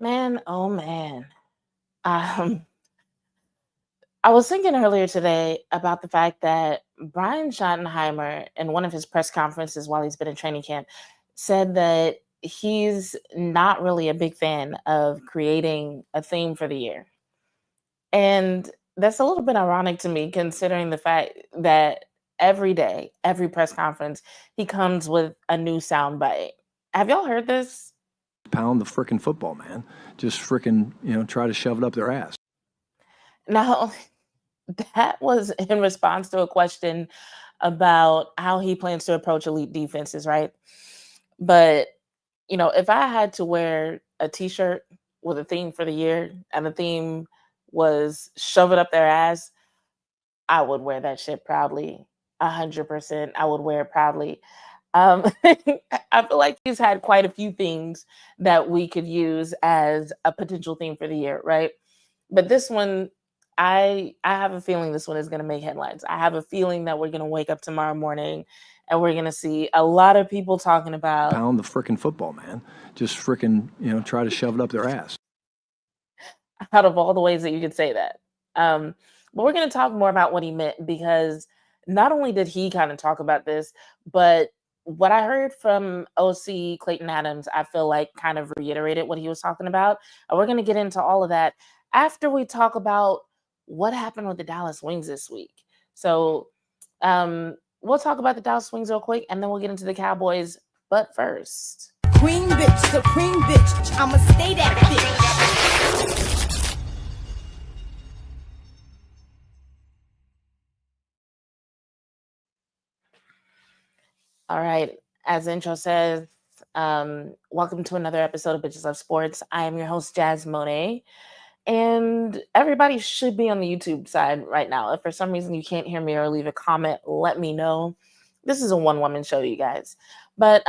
Man, oh man. Um, I was thinking earlier today about the fact that Brian Schottenheimer, in one of his press conferences while he's been in training camp, said that he's not really a big fan of creating a theme for the year. And that's a little bit ironic to me, considering the fact that every day, every press conference, he comes with a new soundbite. Have y'all heard this? Pound the frickin' football, man. Just frickin', try to shove it up their ass. Now, that was in response to a question about how he plans to approach elite defenses, right? But, if I had to wear a t-shirt with a theme for the year and the theme was shove it up their ass, I would wear that shit proudly. 100%. I would wear it proudly. I feel like he's had quite a few things that we could use as a potential theme for the year, right? But this one, I have a feeling this one is going to make headlines. I have a feeling that we're going to wake up tomorrow morning and we're going to see a lot of people talking about Pound the frickin' football, man. Just frickin', try to shove it up their ass. out of all the ways that you could say that. But we're going to talk more about what he meant, because not only did he kind of talk about this, but what I heard from OC Clayton Adams, I feel like kind of reiterated what he was talking about. And we're going to get into all of that after we talk about what happened with the Dallas Wings this week. So we'll talk about the Dallas Wings real quick, and then we'll get into the Cowboys. But first, Queen bitch, supreme bitch, I'ma stay that bitch. all right, as the intro says, welcome to another episode of Bitches Love Sports. I am your host, Jazz Monet. And everybody should be on the YouTube side right now. If for some reason you can't hear me or leave a comment, let me know. This is a one-woman show, you guys. But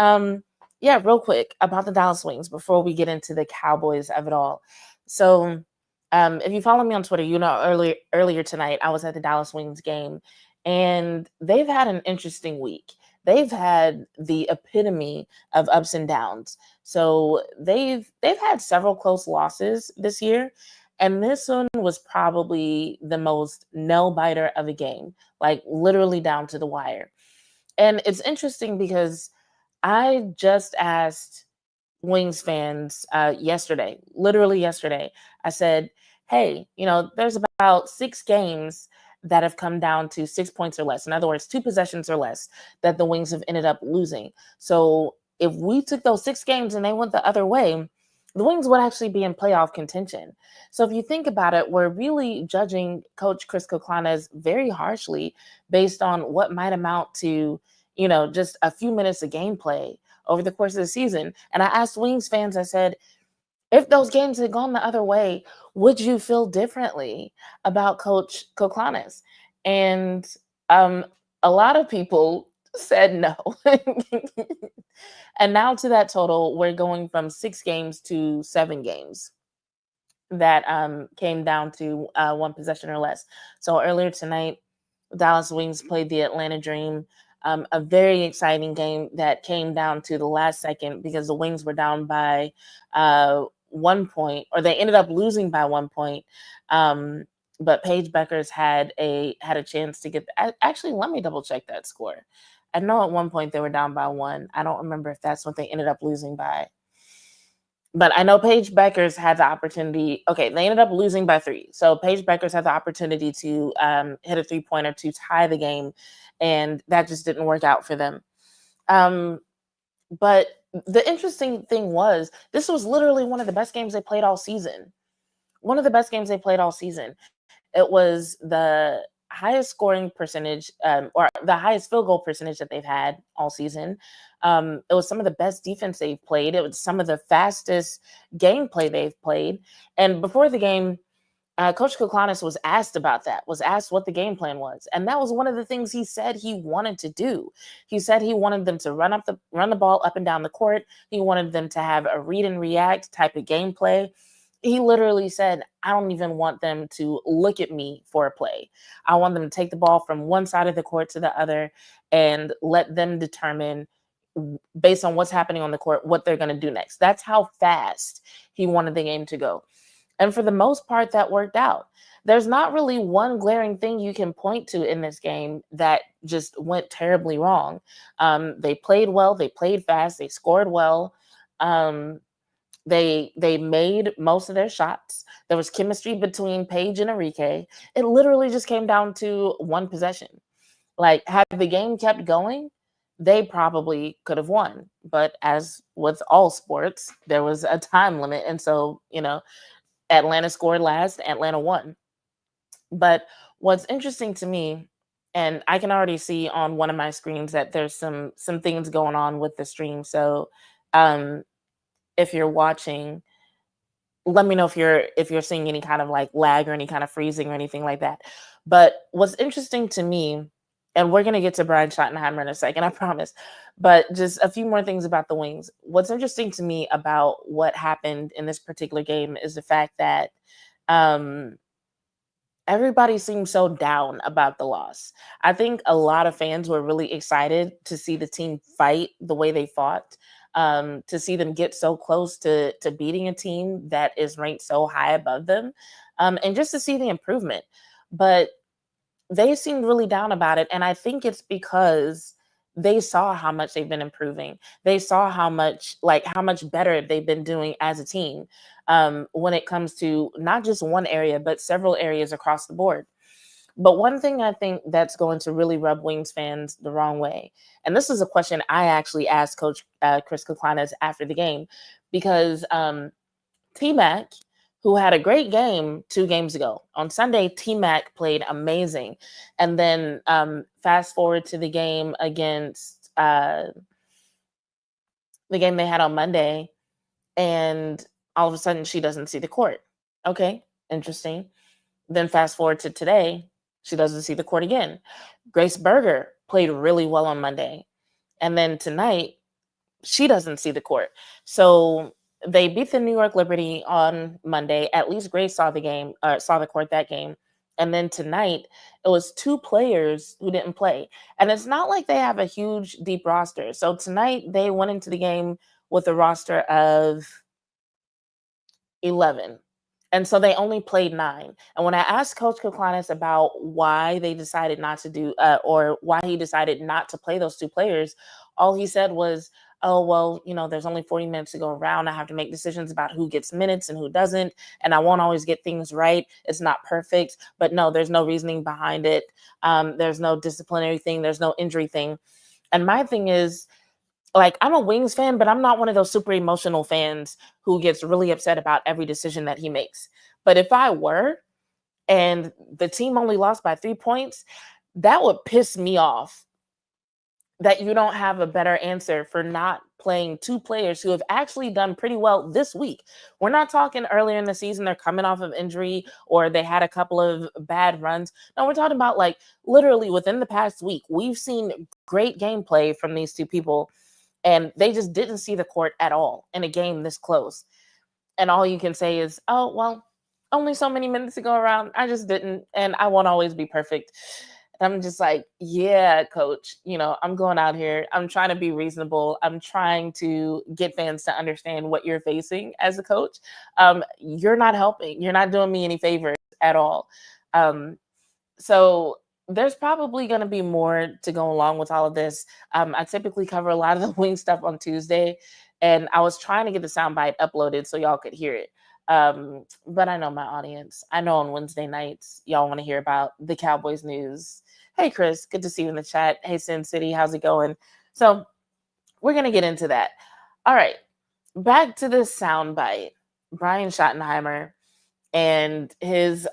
yeah, real quick about the Dallas Wings before we get into the Cowboys of it all. So if you follow me on Twitter, earlier tonight I was at the Dallas Wings game, and they've had an interesting week. They've had the epitome of ups and downs. So they've had several close losses this year. And this one was probably the most nail biter of a game, like literally down to the wire. And it's interesting because I just asked Wings fans yesterday, literally yesterday. I said, hey, there's about 6 games that have come down to 6 points or less. In other words, 2 possessions or less that the Wings have ended up losing. So if we took those 6 games and they went the other way, the Wings would actually be in playoff contention. So if you think about it, we're really judging Coach Chris Koklana's very harshly based on what might amount to, just a few minutes of gameplay over the course of the season. And I asked Wings fans, I said, if those games had gone the other way, would you feel differently about Coach Koklana's? And a lot of people said no. And now to that total, we're going from 6 games to 7 games that came down to 1 possession or less. So earlier tonight, Dallas Wings played the Atlanta Dream, a very exciting game that came down to the last second because the Wings were down by 1 point, or they ended up losing by 1 point. But Paige Beckers had a chance to get. Actually, let me double check that score. I know at one point they were down by 1. I don't remember if that's what they ended up losing by. But I know Paige Beckers had the opportunity. Okay, they ended up losing by 3. So Paige Beckers had the opportunity to hit a 3-pointer to tie the game, and that just didn't work out for them. But the interesting thing was, this was literally one of the best games they played all season. One of the best games they played all season. It was the highest scoring percentage, or the highest field goal percentage that they've had all season. It was some of the best defense they've played. It was some of the fastest gameplay they've played. And before the game, Coach Koklanis was asked about that, was asked what the game plan was. And that was one of the things he said he wanted to do. He said he wanted them to run the ball up and down the court. He wanted them to have a read and react type of gameplay. He literally said, I don't even want them to look at me for a play. I want them to take the ball from one side of the court to the other and let them determine based on what's happening on the court, what they're going to do next. That's how fast he wanted the game to go. And for the most part, that worked out. There's not really one glaring thing you can point to in this game that just went terribly wrong. They played well, they played fast, they scored well. Um, they made most of their shots. There was chemistry between Paige and Enrique. It literally just came down to one possession. Like, had the game kept going, they probably could have won. But as with all sports, there was a time limit. And so, Atlanta scored last, Atlanta won. But what's interesting to me, and I can already see on one of my screens that there's some things going on with the stream. So um if you're watching, let me know if you're seeing any kind of like lag or any kind of freezing or anything like that. But what's interesting to me, and we're gonna get to Brian Schottenheimer in a second, I promise. But just a few more things about the Wings. What's interesting to me about what happened in this particular game is the fact that um everybody seemed so down about the loss. I think a lot of fans were really excited to see the team fight the way they fought, to see them get so close to beating a team that is ranked so high above them, and just to see the improvement. But they seemed really down about it, and I think it's because they saw how much they've been improving. They saw how much better they've been doing as a team, when it comes to not just one area, but several areas across the board. But one thing I think that's going to really rub Wings fans the wrong way, and this is a question I actually asked Coach Chris Kuklinas after the game, because T-Mac, who had a great game 2 games ago. On Sunday, T-Mac played amazing. And then fast forward to the game against the game they had on Monday, and all of a sudden she doesn't see the court. Okay, interesting. Then fast forward to today, she doesn't see the court again. Grace Berger played really well on Monday. And then tonight, she doesn't see the court. So they beat the New York Liberty on Monday. At least Grace saw saw the court that game. And then tonight, it was 2 players who didn't play. And it's not like they have a huge, deep roster. So tonight, they went into the game with a roster of 11. And so they only played 9. And when I asked Coach Kuklinas about why they decided not to do, or why he decided not to play those 2 players, all he said was, oh, well, there's only 40 minutes to go around. I have to make decisions about who gets minutes and who doesn't. And I won't always get things right. It's not perfect. But no, there's no reasoning behind it. There's no disciplinary thing. There's no injury thing. And my thing is, like, I'm a Wings fan, but I'm not one of those super emotional fans who gets really upset about every decision that he makes. But if I were, and the team only lost by 3 points, that would piss me off that you don't have a better answer for not playing 2 players who have actually done pretty well this week. We're not talking earlier in the season, they're coming off of injury or they had a couple of bad runs. No, we're talking about like literally within the past week, we've seen great gameplay from these 2 people, and they just didn't see the court at all in a game this close. And all you can say is, oh, well, only so many minutes to go around. I just didn't, and I won't always be perfect. And I'm just like, yeah, coach, I'm going out here. I'm trying to be reasonable. I'm trying to get fans to understand what you're facing as a coach. You're not helping. You're not doing me any favors at all. So there's probably going to be more to go along with all of this. I typically cover a lot of the Wing stuff on Tuesday, and I was trying to get the soundbite uploaded so y'all could hear it. But I know my audience. I know on Wednesday nights, y'all want to hear about the Cowboys news. Hey, Chris, good to see you in the chat. Hey, Sin City, how's it going? So we're going to get into that. All right, back to this soundbite. Brian Schottenheimer and his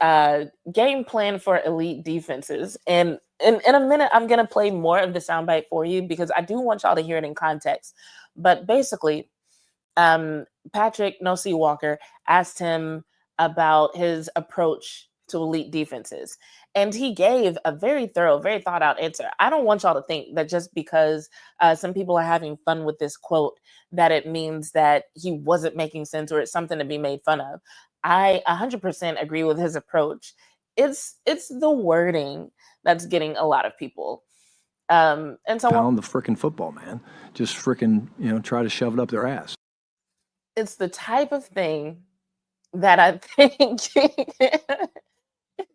game plan for elite defenses. And in a minute, I'm going to play more of the soundbite for you because I do want y'all to hear it in context. But basically, Patrick No-C Walker asked him about his approach to elite defenses. And he gave a very thorough, very thought out answer. I don't want y'all to think that just because some people are having fun with this quote, that it means that he wasn't making sense or it's something to be made fun of. I 100% agree with his approach. It's the wording that's getting a lot of people. And so Pound the frickin' football, man. Just frickin', try to shove it up their ass. it's the type of thing that I think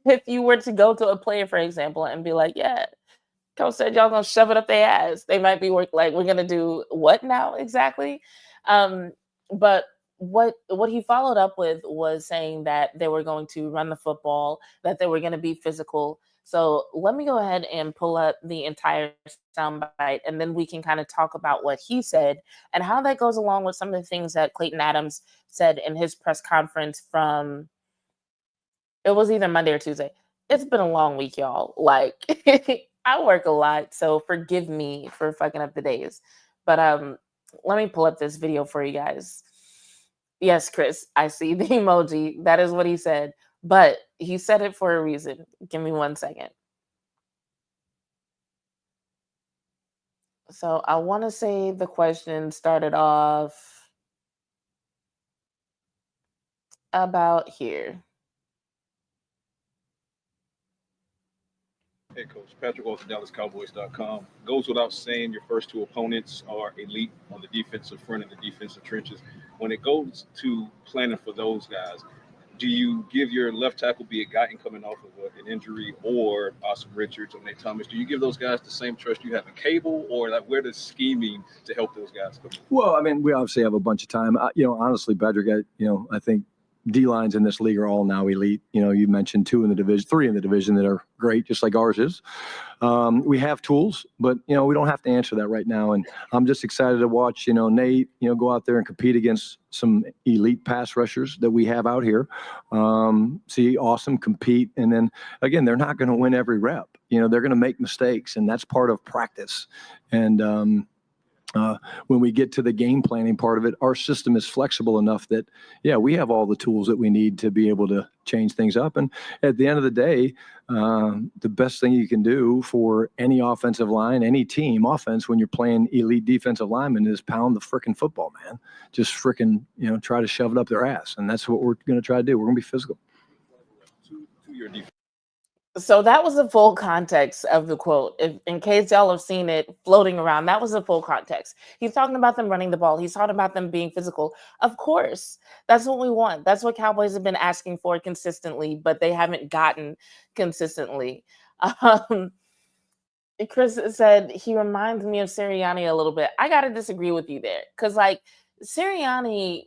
if you were to go to a player, for example, and be like, yeah, coach said y'all gonna shove it up their ass, they might be like, we're gonna do what now exactly? Um, but what he followed up with was saying that they were going to run the football, that they were going to be physical. So let me go ahead and pull up the entire soundbite, and then we can kind of talk about what he said and how that goes along with some of the things that Clayton Adams said in his press conference from, it was either Monday or Tuesday. It's been a long week, y'all. Like I work a lot, so forgive me for fucking up the days. But let me pull up this video for you guys. Yes, Chris, I see the emoji. That is what he said. But he said it for a reason. Give me 1 second. So I want to say the question started off about here. Head coach Patrick Wolf of DallasCowboys.com. Goes without saying, your first two opponents are elite on the defensive front and the defensive trenches. When it goes to planning for those guys, do you give your left tackle, be it Guyton coming off of an injury, or Austin Richards or Nate Thomas, do you give those guys the same trust you have in Cable, or like where does scheming to help those guys come in? Well, I mean, we obviously have a bunch of time. Honestly, Patrick, I think D-lines in this league are all now elite. You mentioned 2 in the division, 3 in the division that are great, just like ours is. We have tools, but, we don't have to answer that right now. And I'm just excited to watch, Nate, go out there and compete against some elite pass rushers that we have out here. See Awesome compete. And then, again, they're not going to win every rep. They're going to make mistakes, and that's part of practice. And, when we get to the game planning part of it, our system is flexible enough that, we have all the tools that we need to be able to change things up. And at the end of the day, the best thing you can do for any offensive line, any team offense, when you're playing elite defensive linemen, is pound the frickin' football, man. Just frickin', try to shove it up their ass. And that's what we're going to try to do. We're going to be physical. To your defense. So that was the full context of the quote. In case y'all have seen it floating around, that was the full context. He's talking about them running the ball. He's talking about them being physical. Of course, that's what we want. That's what Cowboys have been asking for consistently, but they haven't gotten consistently. Um, Chris said he reminds me of Sirianni a little bit. I got to disagree with you there, because like Sirianni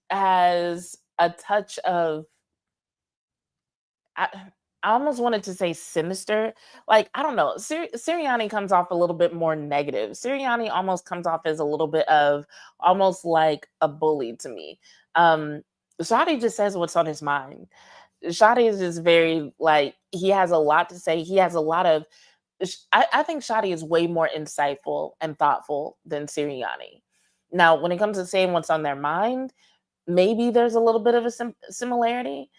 has a touch of, I almost wanted to say sinister. Like, I don't know. Sirianni comes off a little bit more negative. Sirianni almost comes off as a little bit of almost like a bully to me. Shadi just says what's on his mind. Shadi is just very, like, he has a lot to say. He has a lot of, I think Shadi is way more insightful and thoughtful than Sirianni. Now, when it comes to saying what's on their mind, maybe there's a little bit of a similarity.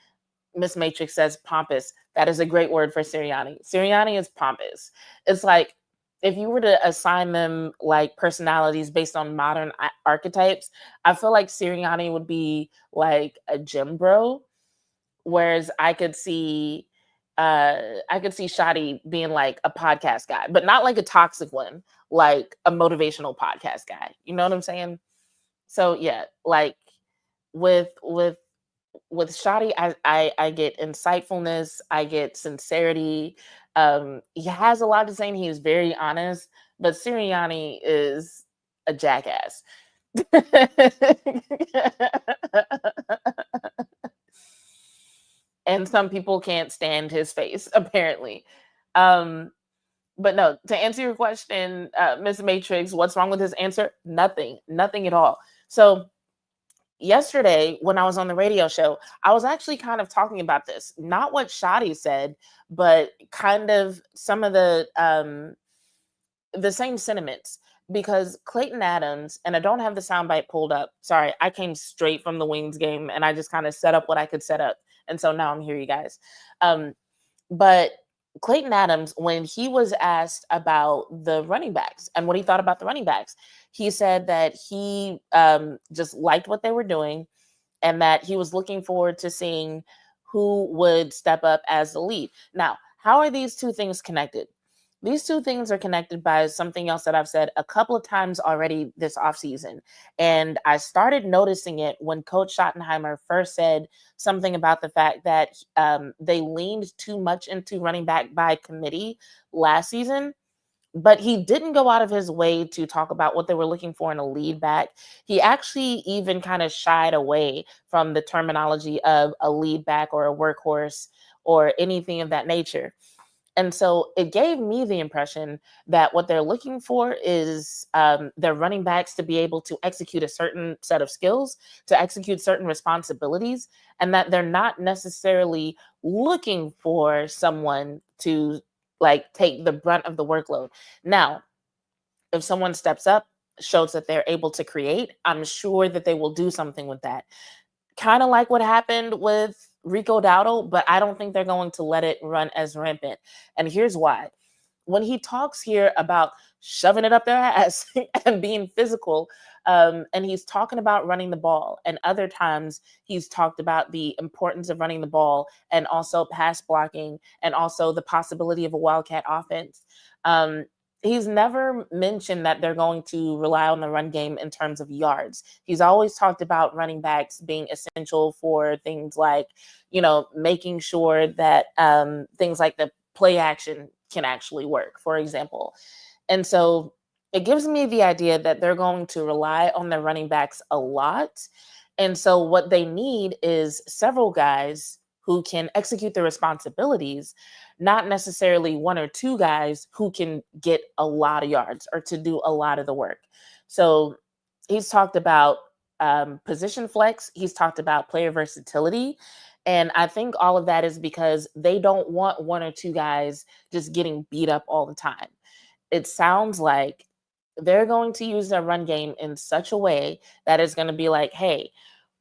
Miss Matrix says pompous. That is a great word for Sirianni. Sirianni is pompous. It's like if you were to assign them like personalities based on modern archetypes, I feel like Sirianni would be like a gym bro, whereas I could see Shadi being like a podcast guy, but not like a toxic one, like a motivational podcast guy. You know what I'm saying? So yeah, like with Shadi, I get insightfulness, I get sincerity. He has a lot to say, and he is very honest. But Sirianni is a jackass, and some people can't stand his face, apparently. Um, but no, to answer your question, Miss Matrix, what's wrong with his answer? Nothing, nothing at all. So yesterday when I was on the radio show, I was actually kind of talking about this, not what Shadi said, but kind of some of the same sentiments, because Clayton Adams, and I don't have the soundbite pulled up. Sorry, I came straight from the Wings game and I just kind of set up what I could set up. And so now I'm here, you guys. But Clayton Adams, when he was asked about the running backs and what he thought about the running backs, he said that he just liked what they were doing and that he was looking forward to seeing who would step up as the lead. Now, how are these two things connected? These two things are connected by something else that I've said a couple of times already this offseason. And I started noticing it when Coach Schottenheimer first said something about the fact that they leaned too much into running back by committee last season. But he didn't go out of his way to talk about what they were looking for in a lead back. He actually even kind of shied away from the terminology of a lead back or a workhorse or anything of that nature. And so it gave me the impression that what they're looking for is their running backs to be able to execute a certain set of skills, to execute certain responsibilities, and that they're not necessarily looking for someone to like take the brunt of the workload. Now, if someone steps up, shows that they're able to create, I'm sure that they will do something with that. Kind of like what happened with Rico Dowdle, but I don't think they're going to let it run as rampant. And here's why. When he talks here about shoving it up their ass and being physical, and he's talking about running the ball, and other times he's talked about the importance of running the ball and also pass blocking and also the possibility of a wildcat offense. Um, he's never mentioned that they're going to rely on the run game in terms of yards. He's always talked about running backs being essential for things like, making sure that things like the play action can actually work, for example. And so it gives me the idea that they're going to rely on their running backs a lot. And so what they need is several guys who can execute their responsibilities, not necessarily one or two guys who can get a lot of yards or to do a lot of the work. So he's talked about position flex, he's talked about player versatility. And I think all of that is because they don't want one or two guys just getting beat up all the time. It sounds like they're going to use their run game in such a way that it's going to be like, hey,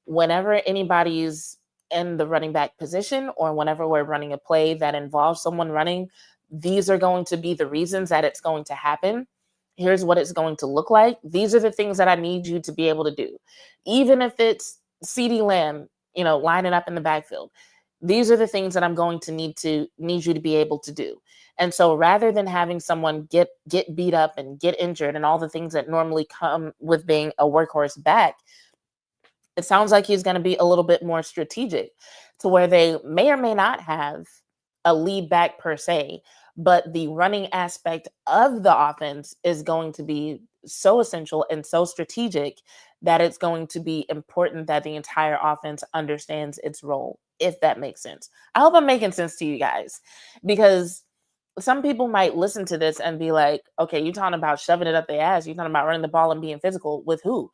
whenever anybody's in the running back position or whenever we're running a play that involves someone running, these are going to be the reasons that it's going to happen. Here's what it's going to look like. These are the things that I need you to be able to do. Even if it's CeeDee Lamb, lining up in the backfield. These are the things that I'm going to need you to be able to do. And so rather than having someone get beat up and get injured and all the things that normally come with being a workhorse back, it sounds like he's going to be a little bit more strategic to where they may or may not have a lead back per se, but the running aspect of the offense is going to be so essential and so strategic that it's going to be important that the entire offense understands its role, if that makes sense. I hope I'm making sense to you guys, because some people might listen to this and be like, okay, you're talking about shoving it up their ass. You're talking about running the ball and being physical with who?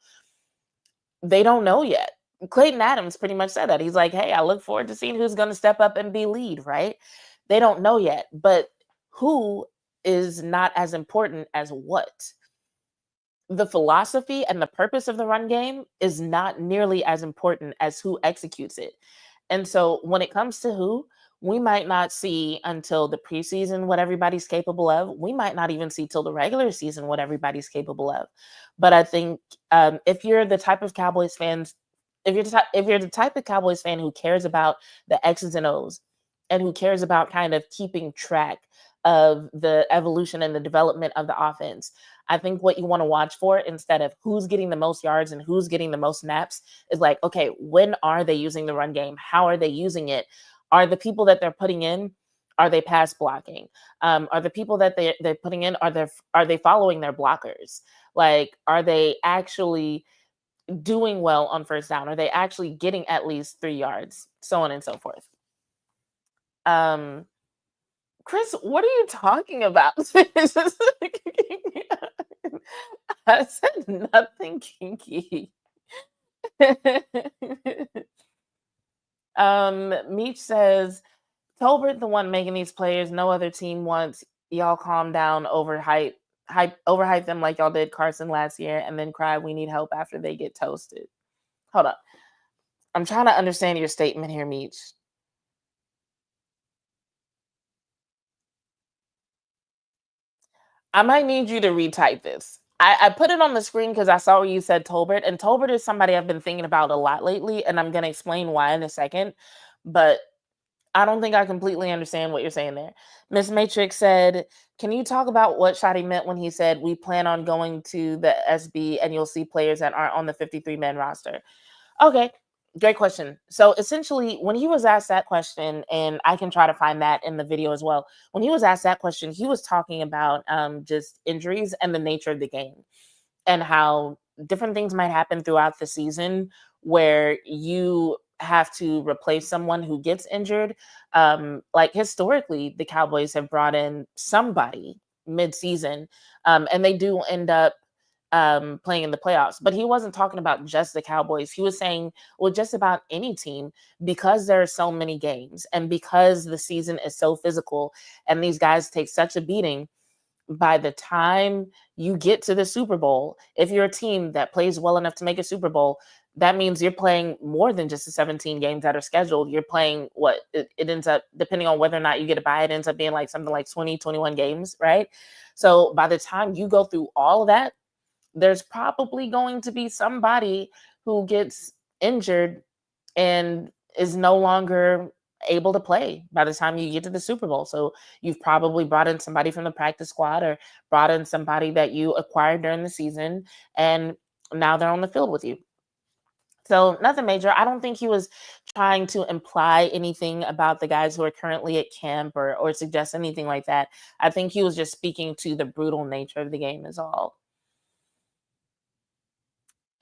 They don't know yet. Clayton Adams pretty much said that. He's like, hey, I look forward to seeing who's going to step up and be lead, right? They don't know yet. But who is not as important as what? The philosophy and the purpose of the run game is not nearly as important as who executes it. And so when it comes to who, we might not see until the preseason what everybody's capable of. We might not even see till the regular season what everybody's capable of. But I think if you're the type of Cowboys fans, if you're the type of Cowboys fan who cares about the X's and O's and who cares about kind of keeping track of the evolution and the development of the offense, I think what you want to watch for instead of who's getting the most yards and who's getting the most snaps is like, okay, when are they using the run game? How are they using it? Are the people that they're putting in, are they pass blocking? Are the people that they're putting in, are they following their blockers? Like, are they actually doing well on first down? Are they actually getting at least 3 yards? So on and so forth. Chris, what are you talking about? I said nothing kinky. Meech says, Tolbert the one making these players no other team wants. Y'all calm down, overhype them like y'all did Carson last year, and then cry we need help after they get toasted. Hold up. I'm trying to understand your statement here, Meech. I might need you to retype this. I put it on the screen because I saw where you said Tolbert, and Tolbert is somebody I've been thinking about a lot lately, and I'm going to explain why in a second. But I don't think I completely understand what you're saying there. Miss Matrix said, "Can you talk about what Shotty meant when he said we plan on going to the SB and you'll see players that aren't on the 53-man roster?" Okay, great question. So essentially, when he was asked that question, and I can try to find that in the video as well, when he was asked that question, he was talking about just injuries and the nature of the game and how different things might happen throughout the season where you have to replace someone who gets injured. Like historically, the Cowboys have brought in somebody mid-season, and they do end up playing in the playoffs. But he wasn't talking about just the Cowboys. He was saying, well, just about any team, because there are so many games and because the season is so physical and these guys take such a beating. By the time you get to the Super Bowl, if you're a team that plays well enough to make a Super Bowl, that means you're playing more than just the 17 games that are scheduled. You're playing what it ends up, depending on whether or not you get a bye, it ends up being like something like 20, 21 games, right? So by the time you go through all of that, there's probably going to be somebody who gets injured and is no longer able to play by the time you get to the Super Bowl. So you've probably brought in somebody from the practice squad or brought in somebody that you acquired during the season, and now they're on the field with you. So nothing major. I don't think he was trying to imply anything about the guys who are currently at camp or suggest anything like that. I think he was just speaking to the brutal nature of the game is all.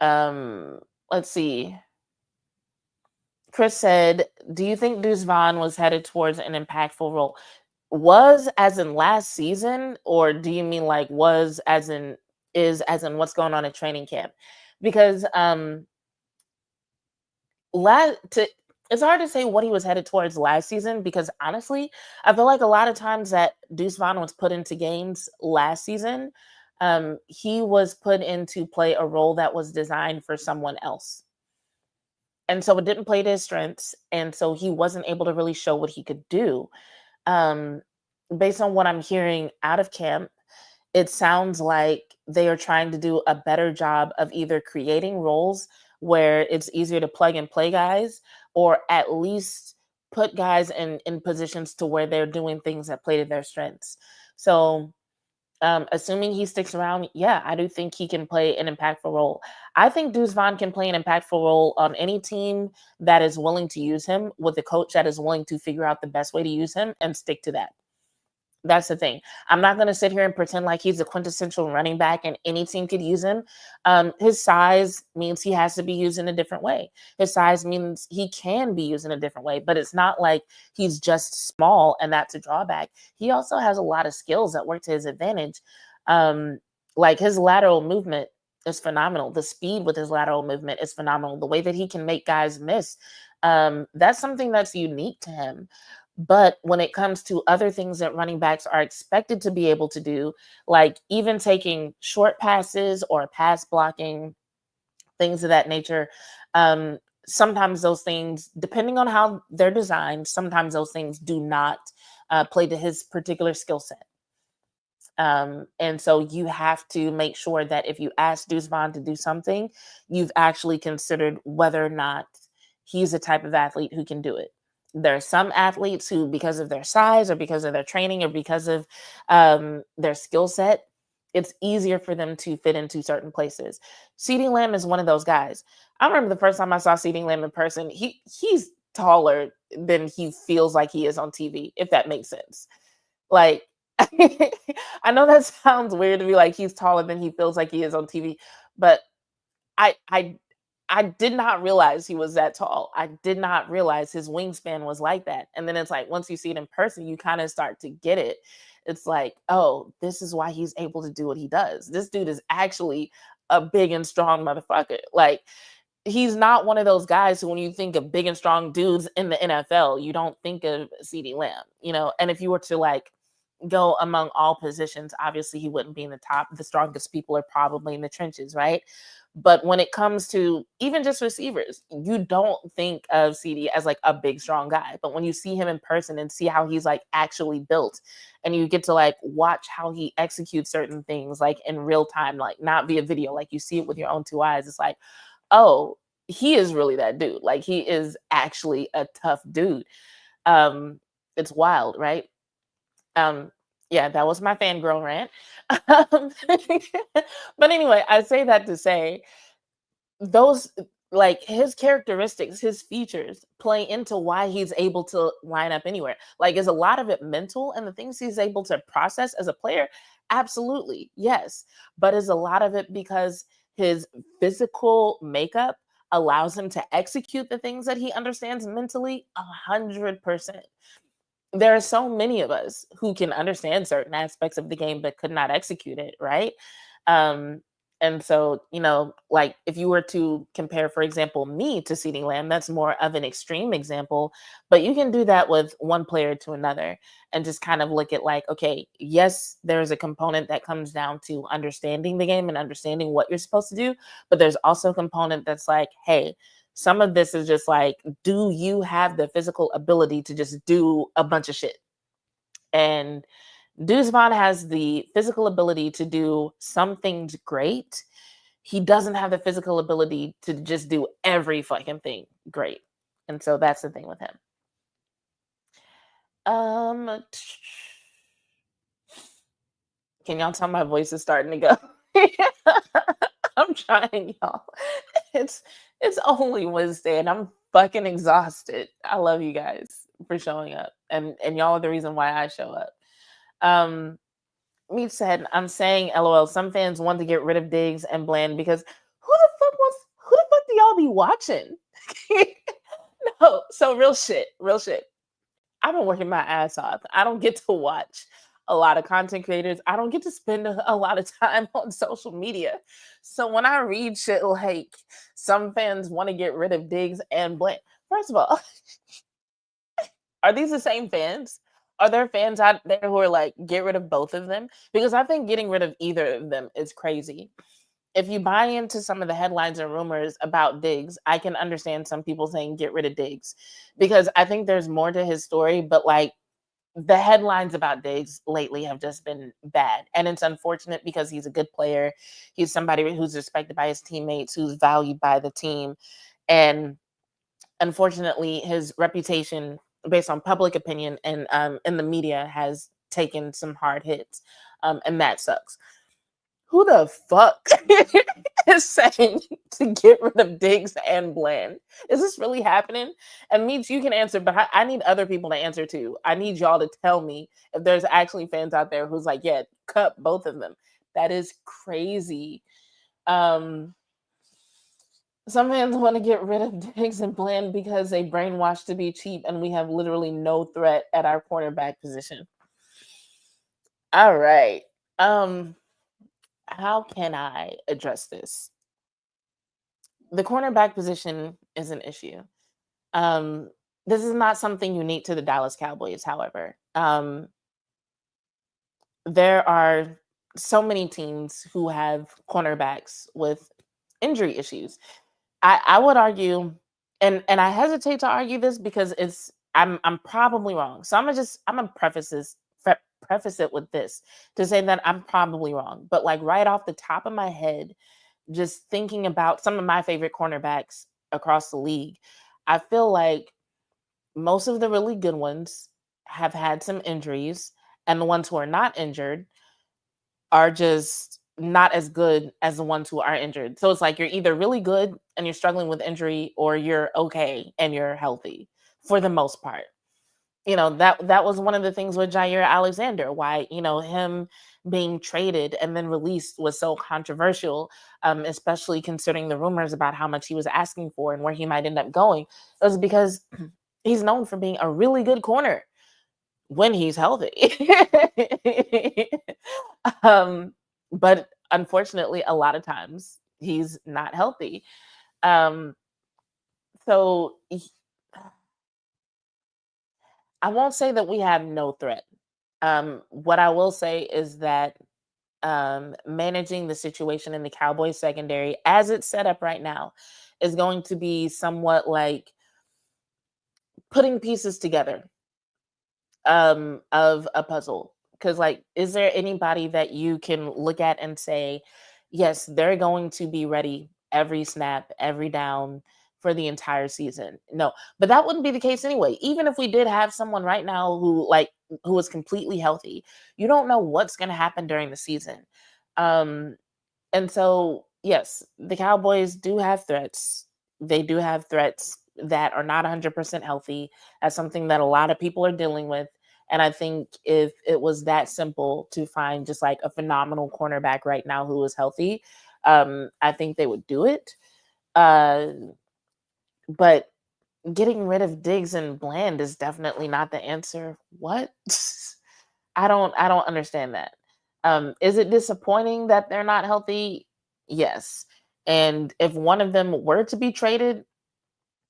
Um, let's see. Chris said, "Do you think Deuce Vaughn was headed towards an impactful role? Was as in last season, or do you mean like was as in is as in what's going on in training camp?" Because last to it's hard to say what he was headed towards last season because honestly, I feel like a lot of times that Deuce Vaughn was put into games last season, he was put in to play a role that was designed for someone else. And so it didn't play to his strengths, and so he wasn't able to really show what he could do. Um, Based on what I'm hearing out of camp, it sounds like they are trying to do a better job of either creating roles where it's easier to plug and play guys, or at least put guys in positions to where they're doing things that play to their strengths. So assuming he sticks around, yeah, I do think he can play an impactful role. I think Deuce Vaughn can play an impactful role on any team that is willing to use him with a coach that is willing to figure out the best way to use him and stick to that. That's the thing. I'm not going to sit here and pretend like he's a quintessential running back and any team could use him. His size means he has to be used in a different way. His size means he can be used in a different way, but it's not like he's just small and that's a drawback. He also has a lot of skills that work to his advantage. Um, like his lateral movement is phenomenal. The speed with his lateral movement is phenomenal. The way that he can make guys miss, that's something that's unique to him. But when it comes to other things that running backs are expected to be able to do, like even taking short passes or pass blocking, things of that nature, um, sometimes those things, depending on how they're designed, sometimes those things do not play to his particular skill set. And so you have to make sure that if you ask Deuce Vaughn to do something, you've actually considered whether or not he's the type of athlete who can do it. There are some athletes who, because of their size or because of their training or because of their skill set, it's easier for them to fit into certain places. CeeDee Lamb is one of those guys. I remember the first time I saw CeeDee Lamb in person, he's taller than he feels like he is on TV, if that makes sense. Like, I know that sounds weird to be like he's taller than he feels like he is on TV, but I I I did not realize he was that tall. I did not realize his wingspan was like that. And then it's like once you see it in person, you kind of start to get it. It's like, oh, this is why he's able to do what he does. This dude is actually a big and strong motherfucker. Like he's not one of those guys who when you think of big and strong dudes in the NFL, you don't think of CeeDee Lamb, you know. And if you were to like go among all positions, obviously he wouldn't be in the top. The strongest people are probably in the trenches, right? But when it comes to even just receivers, you don't think of CD as like a big, strong guy. But when you see him in person and see how he's like actually built, and you get to like watch how he executes certain things like in real time, like not via video, like you see it with your own two eyes, it's like, oh, he is really that dude. Like he is actually a tough dude. It's wild, right? Um, yeah, that was my fangirl rant. Um, but anyway, I say that to say those, like, his characteristics, his features play into why he's able to line up anywhere. Like, is a lot of it mental and the things he's able to process as a player? Absolutely, yes. But is a lot of it because his physical makeup allows him to execute the things that he understands mentally? 100%. There are so many of us who can understand certain aspects of the game but could not execute it, right? Um, and so, like, if you were to compare, for example, me to Seeding Lamb, that's more of an extreme example, but you can do that with one player to another and just kind of look at, like, okay, yes, there's a component that comes down to understanding the game and understanding what you're supposed to do, but there's also a component that's like, hey, some of this is just like, do you have the physical ability to just do a bunch of shit? And Deuce Vaughn has the physical ability to do some things great. He doesn't have the physical ability to just do every fucking thing great. And so that's the thing with him. Um, can y'all tell my voice is starting to go? I'm trying, y'all. It's it's only Wednesday and I'm fucking exhausted. I love you guys for showing up. And y'all are the reason why I show up. Um Meat said, I'm saying LOL, some fans want to get rid of Diggs and Bland because who the fuck do y'all be watching? No, so real shit, real shit. I've been working my ass off. I don't get to watch a lot of content creators. I don't get to spend a lot of time on social media. So when I read shit like some fans want to get rid of Diggs and Bland, first of all, are these the same fans? Are there fans out there who are like, get rid of both of them? Because I think getting rid of either of them is crazy. If you buy into some of the headlines and rumors about Diggs, I can understand some people saying get rid of Diggs because I think there's more to his story, but like the headlines about Diggs lately have just been bad. And it's unfortunate because he's a good player. He's somebody who's respected by his teammates, who's valued by the team. And unfortunately, his reputation, based on public opinion and in the media, has taken some hard hits. And that sucks. Who the fuck is saying to get rid of Diggs and Bland? Is this really happening? And Meets, you can answer, but I need other people to answer too. I need y'all to tell me if there's actually fans out there who's like, yeah, cut both of them. That is crazy. Um, some fans want to get rid of Diggs and Bland because they brainwashed to be cheap, and we have literally no threat at our cornerback position. All right. How can I address this? The cornerback position is an issue. Um, this is not something unique to the Dallas Cowboys, however. There are so many teams who have cornerbacks with injury issues. I would argue, and I hesitate to argue this because I'm probably wrong. So I'm gonna preface it with this to say that I'm probably wrong. But like right off the top of my head, just thinking about some of my favorite cornerbacks across the league, I feel like most of the really good ones have had some injuries, and the ones who are not injured are just not as good as the ones who are injured. So it's like you're either really good and you're struggling with injury, or you're okay and you're healthy for the most part. That was one of the things with Jair Alexander, why him being traded and then released was so controversial, especially considering the rumors about how much he was asking for and where he might end up going. It was because he's known for being a really good corner when he's healthy. um, but unfortunately, a lot of times he's not healthy. Um, so I won't say that we have no threat. What I will say is that managing the situation in the Cowboys secondary as it's set up right now is going to be somewhat like putting pieces together of a puzzle. Because, like, is there anybody that you can look at and say, yes, they're going to be ready every snap, every down for the entire season. No, but that wouldn't be the case anyway. Even if we did have someone right now who is completely healthy, you don't know what's going to happen during the season. And so, yes, the Cowboys do have threats. They do have threats that are not 100% healthy. That's something that a lot of people are dealing with. And I think if it was that simple to find just like a phenomenal cornerback right now who is healthy, I think they would do it. Uh, but getting rid of Diggs and Bland is definitely not the answer. What? I don't understand that. Is it disappointing that they're not healthy? Yes. And if one of them were to be traded,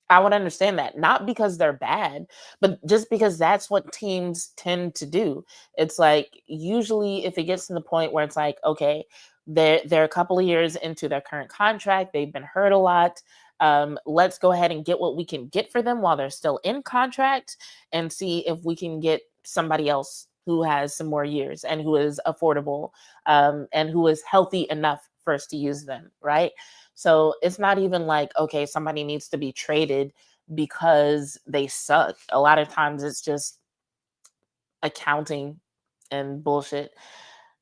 I would understand that. Not because they're bad, but just because that's what teams tend to do. It's like usually if it gets to the point where it's like, okay, they're a couple of years into their current contract, they've been hurt a lot. Let's go ahead and get what we can get for them while they're still in contract and see if we can get somebody else who has some more years and who is affordable, and who is healthy enough for us to use them, right? So it's not even like, okay, somebody needs to be traded because they suck. A lot of times it's just accounting and bullshit.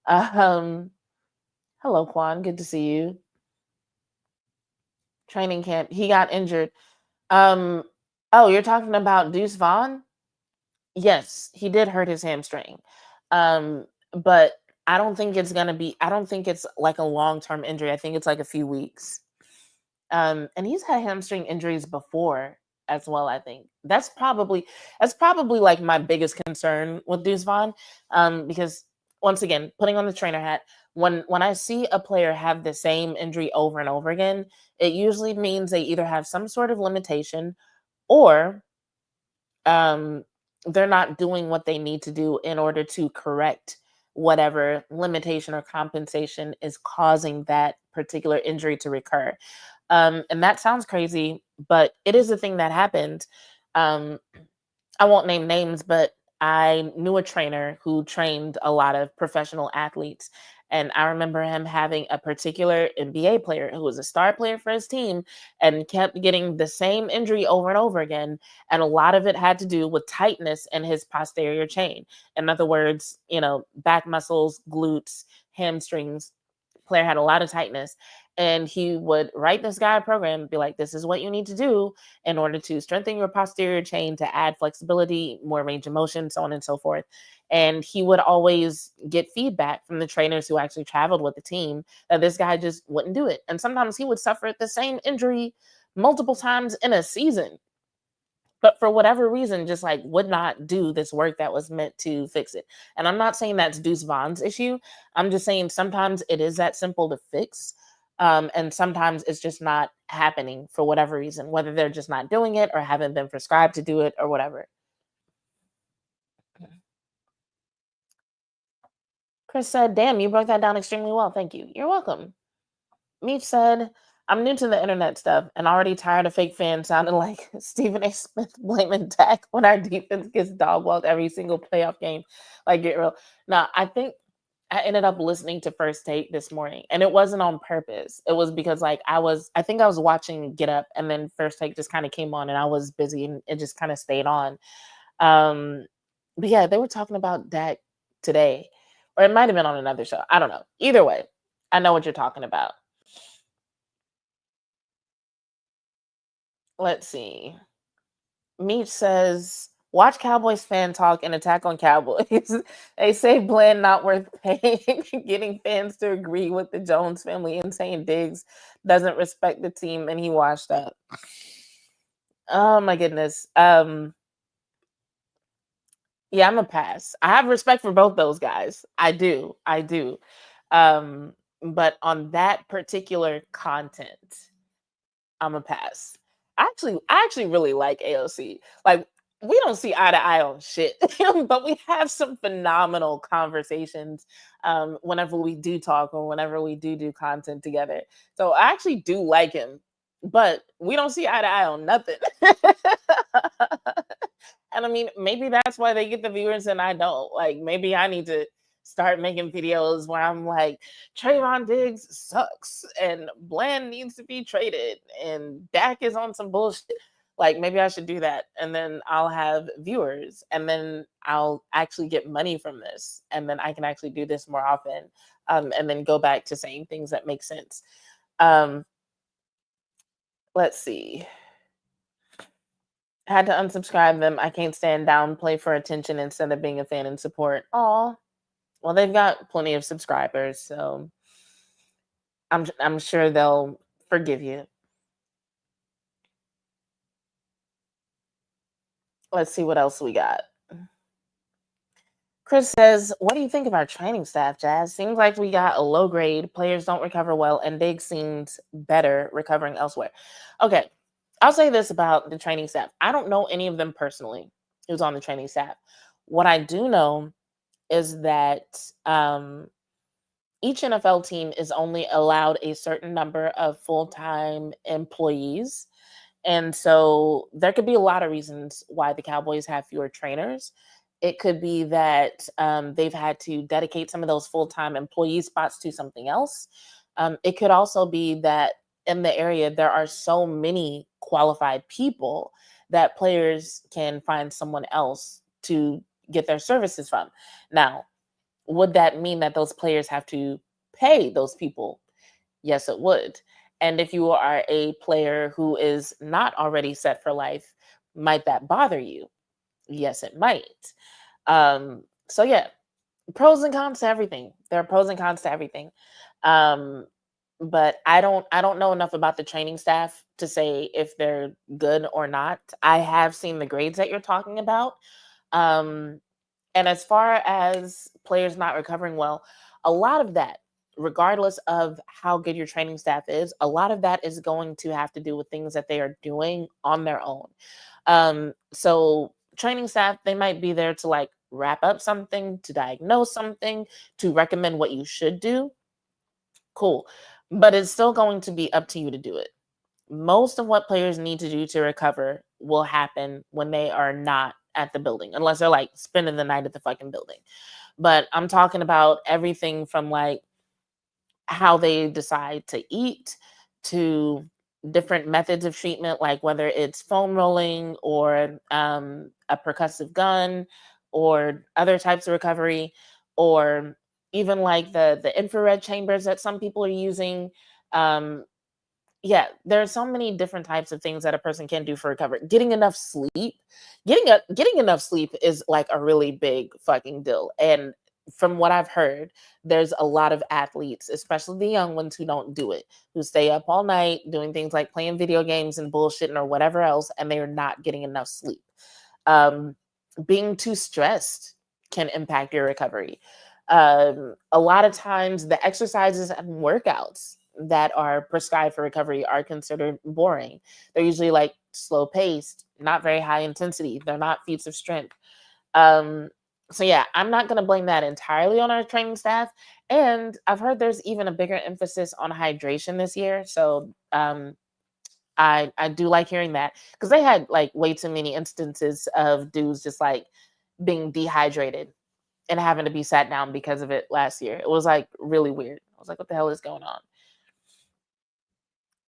Um, Hello, Quan. Good to see you. Training camp. He got injured. Um, oh, you're talking about Deuce Vaughn? Yes, he did hurt his hamstring. But I don't think it's like a long-term injury. I think it's like a few weeks. And he's had hamstring injuries before as well. I think that's probably like my biggest concern with Deuce Vaughn, because once again, putting on the trainer hat, when I see a player have the same injury over and over again, it usually means they either have some sort of limitation or um, they're not doing what they need to do in order to correct whatever limitation or compensation is causing that particular injury to recur. And that sounds crazy, but it is a thing that happened. Um, I won't name names, but I knew a trainer who trained a lot of professional athletes. And I remember him having a particular NBA player who was a star player for his team and kept getting the same injury over and over again. And a lot of it had to do with tightness in his posterior chain. In other words, back muscles, glutes, hamstrings. Player had a lot of tightness. And he would write this guy a program, be like, this is what you need to do in order to strengthen your posterior chain to add flexibility, more range of motion, so on and so forth. And he would always get feedback from the trainers who actually traveled with the team that this guy just wouldn't do it. And sometimes he would suffer the same injury multiple times in a season, but for whatever reason, just like would not do this work that was meant to fix it. And I'm not saying that's Deuce Vaughn's issue. I'm just saying sometimes it is that simple to fix. And sometimes it's just not happening for whatever reason, whether they're just not doing it or haven't been prescribed to do it or whatever. Chris said, damn, you broke that down extremely well. Thank you. You're welcome. Meech said, I'm new to the internet stuff and already tired of fake fans sounding like Stephen A. Smith blaming Dak when our defense gets dog walked every single playoff game. Like, get real. Now, I think I ended up listening to First Take this morning, and it wasn't on purpose. It was because, like, I think I was watching Get Up, and then First Take just kind of came on, and I was busy, and it just kind of stayed on. But yeah, they were talking about Dak today, or it might have been on another show. I don't know. Either way, I know what you're talking about. Let's see. Meech says, watch Cowboys fan talk and attack on Cowboys. They say Bland not worth paying, getting fans to agree with the Jones family and saying Diggs doesn't respect the team and he washed up. Oh my goodness. Yeah, I'm a pass. I have respect for both those guys. I do. I do. But on that particular content, I'm a pass. I actually really like AOC. Like, we don't see eye to eye on shit, but we have some phenomenal conversations whenever we do talk or whenever we do content together. So I actually do like him, but we don't see eye to eye on nothing. And I mean, maybe that's why they get the viewers and I don't. Like, maybe I need to start making videos where I'm like, Trayvon Diggs sucks and Bland needs to be traded and Dak is on some bullshit. Like maybe I should do that, and then I'll have viewers, and then I'll actually get money from this, and then I can actually do this more often, and then go back to saying things that make sense. Um, let's see. Had to unsubscribe them. I can't stand downplay for attention instead of being a fan and support. Oh, well, they've got plenty of subscribers, so I'm sure they'll forgive you. Let's see what else we got. Chris says, what do you think of our training staff, Jazz? Seems like we got a low grade, players don't recover well, and Diggs seems better recovering elsewhere. Okay, I'll say this about the training staff. I don't know any of them personally who's on the training staff. What I do know is that each NFL team is only allowed a certain number of full-time employees. And so there could be a lot of reasons why the Cowboys have fewer trainers. It could be that they've had to dedicate some of those full-time employee spots to something else. It could also be that in the area there are so many qualified people that players can find someone else to get their services from. Now, would that mean that those players have to pay those people? Yes, it would. And if you are a player who is not already set for life, might that bother you? Yes, it might. So yeah, pros and cons to everything. There are pros and cons to everything. Um, but I don't know enough about the training staff to say if they're good or not. I have seen the grades that you're talking about. Um, and as far as players not recovering well, a lot of that, regardless of how good your training staff is, a lot of that is going to have to do with things that they are doing on their own. So training staff, they might be there to like wrap up something, to diagnose something, to recommend what you should do. Cool. But it's still going to be up to you to do it. Most of what players need to do to recover will happen when they are not at the building, unless they're like spending the night at the fucking building. But I'm talking about everything from like how they decide to eat to different methods of treatment, like whether it's foam rolling or a percussive gun or other types of recovery, or even like the infrared chambers that some people are using. Um, yeah, there are so many different types of things that a person can do for recovery. Getting enough sleep, getting enough sleep is like a really big fucking deal. And from what I've heard, there's a lot of athletes, especially the young ones, who don't do it, who stay up all night doing things like playing video games and bullshitting or whatever else, and they are not getting enough sleep. Um, Being too stressed can impact your recovery. A lot of times, the exercises and workouts that are prescribed for recovery are considered boring. They're usually like slow paced, not very high intensity. They're not feats of strength. Um, so yeah, I'm not going to blame that entirely on our training staff. And I've heard there's even a bigger emphasis on hydration this year. So I do like hearing that, because they had like way too many instances of dudes just like being dehydrated and having to be sat down because of it last year. It was like really weird. I was like, what the hell is going on?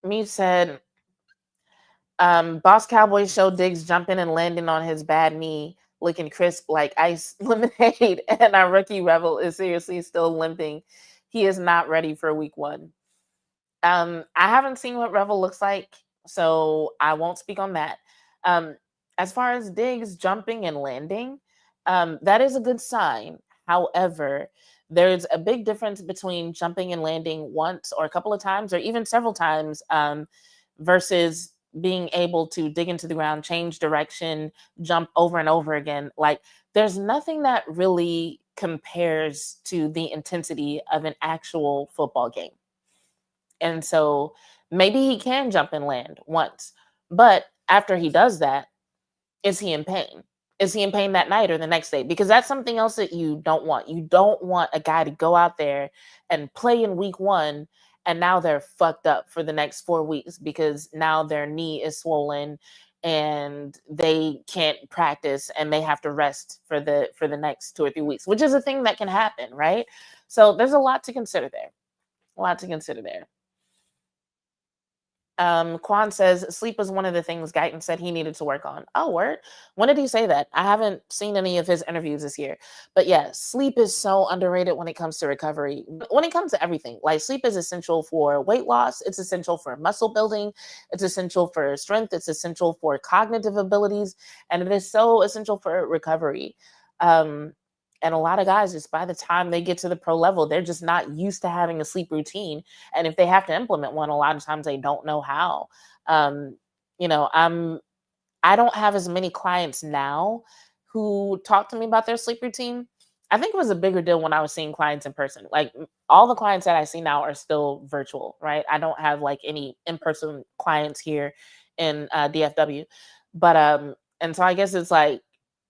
Me said, Boss Cowboy showed Diggs jumping and landing on his bad knee, looking crisp like ice lemonade, and our rookie Rebel is seriously still limping. He is not ready for week one. I haven't seen what Revel looks like, so I won't speak on that. Um, as far as Diggs jumping and landing, that is a good sign. However, there's a big difference between jumping and landing once or a couple of times or even several times, versus being able to dig into the ground, change direction, jump over and over again. Like, there's nothing that really compares to the intensity of an actual football game. And so maybe he can jump and land once. But after he does that, is he in pain? Is he in pain that night or the next day? Because that's something else that you don't want. You don't want a guy to go out there and play in week one and now they're fucked up for the next 4 weeks because now their knee is swollen and they can't practice and they have to rest for the next 2 or 3 weeks, which is a thing that can happen, right? So there's a lot to consider there. A lot to consider there. Quan says sleep was one of the things Guyton said he needed to work on. Oh, word. When did he say that? I haven't seen any of his interviews this year. But yeah, sleep is so underrated when it comes to recovery. When it comes to everything, like sleep is essential for weight loss, it's essential for muscle building, it's essential for strength, it's essential for cognitive abilities, and it is so essential for recovery. Um, and a lot of guys, just by the time they get to the pro level, they're just not used to having a sleep routine, and if they have to implement one, a lot of times they don't know how. um you know, I don't have as many clients now who talk to me about their sleep routine. I think it was a bigger deal when I was seeing clients in person. Like all the clients that I see now are still virtual, right? I don't have like any in-person clients here in DFW. But and so I guess it's like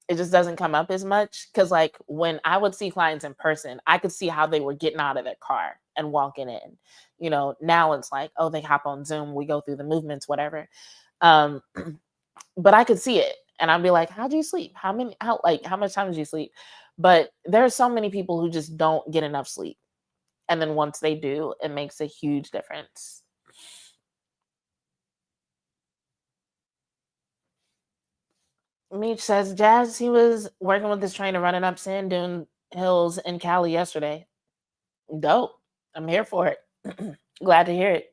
it just doesn't come up as much, because like when I would see clients in person, I could see how they were getting out of their car and walking in. You know, now it's like, oh, they hop on Zoom, we go through the movements, whatever. um but I could see it, and I'd be like, how do you sleep? How much time did you sleep? But there are so many people who just don't get enough sleep, and then once they do, it makes a huge difference. Meech says Jazz, he was working with his trainer running up sand dune hills in Cali yesterday. Dope. I'm here for it. Glad to hear it.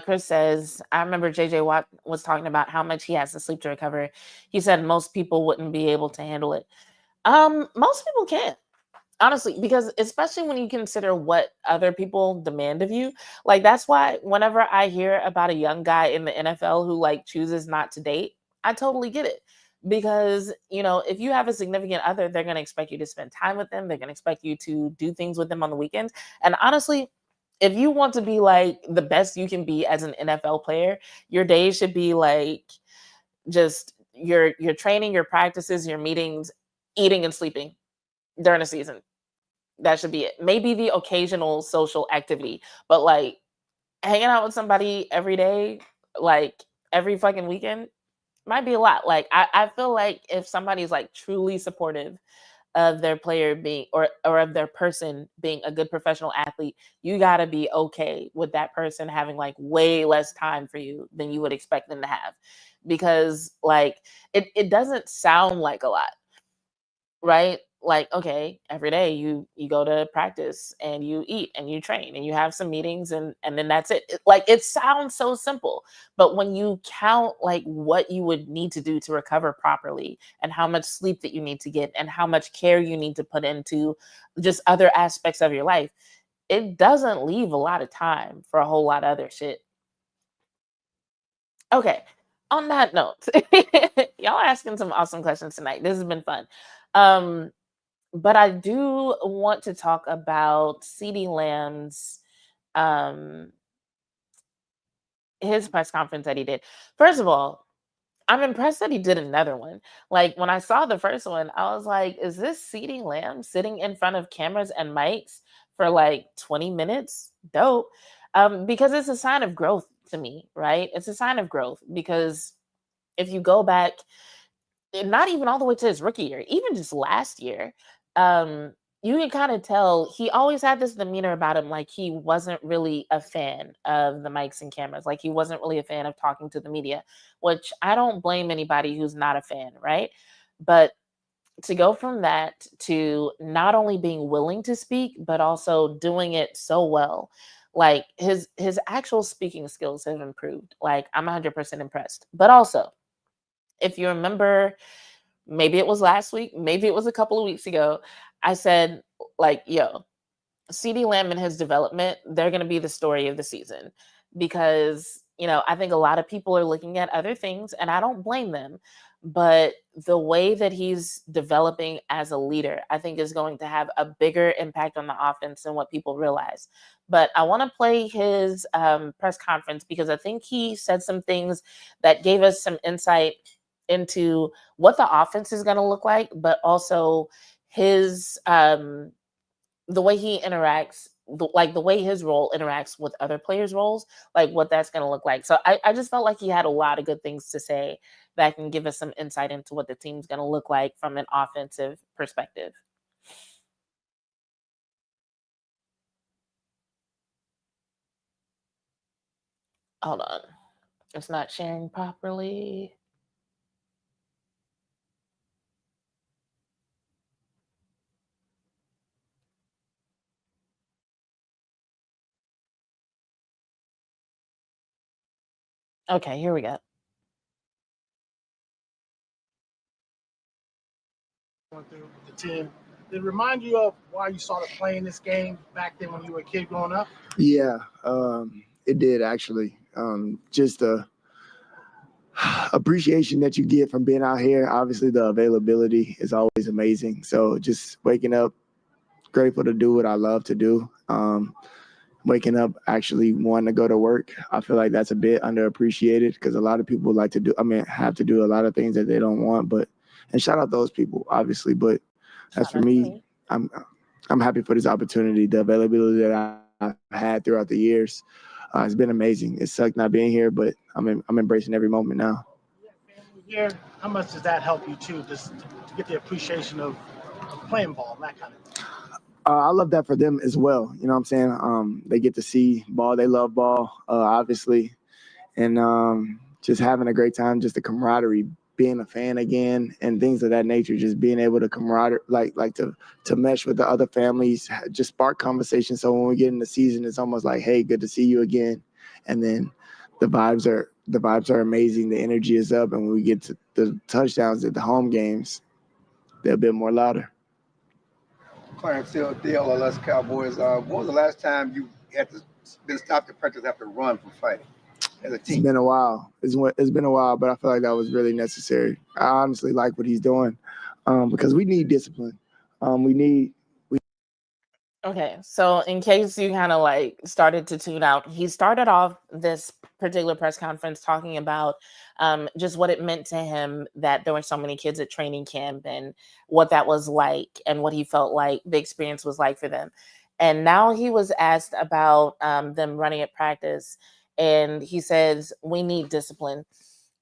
Chris says, I remember JJ Watt was talking about how much he has to sleep to recover. He said most people wouldn't be able to handle it. Most people can't, honestly, because especially when you consider what other people demand of you. Like that's why whenever I hear about a young guy in the NFL who like chooses not to date, I totally get it. Because, you know, if you have a significant other, they're going to expect you to spend time with them. They're going to expect you to do things with them on the weekends. And honestly, if you want to be like the best you can be as an NFL player, your days should be like just your training, your practices, your meetings, eating and sleeping during the season. That should be it. Maybe the occasional social activity, but like hanging out with somebody every day, like every fucking weekend, might be a lot. Like I feel like if somebody's like truly supportive of their player being or of their person being a good professional athlete, you got to be okay with that person having like way less time for you than you would expect them to have, because like it doesn't sound like a lot, right? Like, okay, every day you go to practice and you eat and you train and you have some meetings, and then that's it. Like it sounds so simple, but when you count like what you would need to do to recover properly and how much sleep that you need to get and how much care you need to put into just other aspects of your life, it doesn't leave a lot of time for a whole lot of other shit. Okay. On that note, y'all asking some awesome questions tonight. This has been fun. Um, but I do want to talk about CD Lamb's um his press conference that he did. First of all, I'm impressed that he did another one. Like when I saw the first one, I was like, is this CD Lamb sitting in front of cameras and mics for like 20 minutes? Dope. Because it's a sign of growth to me, right? It's a sign of growth because if you go back, not even all the way to his rookie year, even just last year, um, you can kind of tell he always had this demeanor about him, like he wasn't really a fan of the mics and cameras, like he wasn't really a fan of talking to the media, which I don't blame anybody who's not a fan, right? But to go from that to not only being willing to speak, but also doing it so well, like his actual speaking skills have improved. Like I'm 100% impressed. But also, if you remember, maybe it was last week, maybe it was a couple of weeks ago, I said, like, yo, CD Lamb and his development, they're going to be the story of the season because, you know, I think a lot of people are looking at other things and I don't blame them. But the way that he's developing as a leader, I think is going to have a bigger impact on the offense than what people realize. But I want to play his press conference because I think he said some things that gave us some insight into what the offense is going to look like, but also his the way he interacts the way his role interacts with other players' roles, like what that's going to look like. So I just felt like he had a lot of good things to say that can give us some insight into what the team's going to look like from an offensive perspective. Hold on. It's not sharing properly. Okay, here we go. Going through with the team. Did it remind you of why you started playing this game back then when you were a kid growing up? Yeah, it did actually. Just the appreciation that you get from being out here. Obviously, the availability is always amazing. So just waking up, grateful to do what I love to do. Waking up actually wanting to go to work. I feel like that's a bit underappreciated because a lot of people like to do, have to do a lot of things that they don't want. And shout out those people, obviously. But as for me, I'm happy for this opportunity. The availability that I've had throughout the years, it's been amazing. It sucked not being here, but I'm embracing every moment now. Here, how much does that help you too, just to get the appreciation of playing ball and that kind of thing? I love that for them as well. You know what I'm saying? They get to see ball. They love ball, obviously. And just having a great time, just the camaraderie, being a fan again and things of that nature, just being able to camaraderie, like to mesh with the other families, just spark conversation. So when we get in the season, it's almost like, hey, good to see you again. And then the vibes are amazing. The energy is up. And when we get to the touchdowns at the home games, they're a bit more louder. Clarence Hill, DLLS Cowboys. When was the last time you had to been stopped in practice after run from fighting as a team? It's been a while. It's been a while, but I feel like that was really necessary. I honestly like what he's doing because we need discipline. Okay, so in case you kind of like started to tune out, he started off this particular press conference talking about just what it meant to him that there were so many kids at training camp and what that was like and what he felt like the experience was like for them. And now he was asked about them running at practice, and he says, "We need discipline."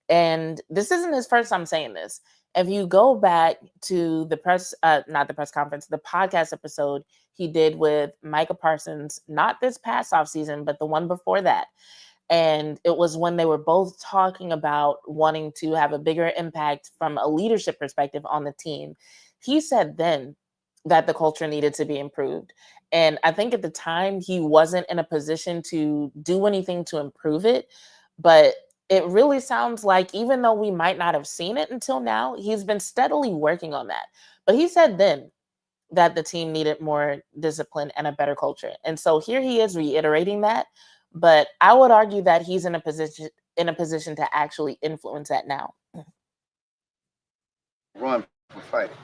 And this isn't his first time saying this. If you go back to the not the press conference, the podcast episode he did with Micah Parsons, not this past offseason, but the one before that. And it was when they were both talking about wanting to have a bigger impact from a leadership perspective on the team. He said then that the culture needed to be improved. And I think at the time he wasn't in a position to do anything to improve it. But it really sounds like, even though we might not have seen it until now, he's been steadily working on that. But he said then that the team needed more discipline and a better culture. And so here he is reiterating that. But I would argue that he's in a position to actually influence that now. Run for fighting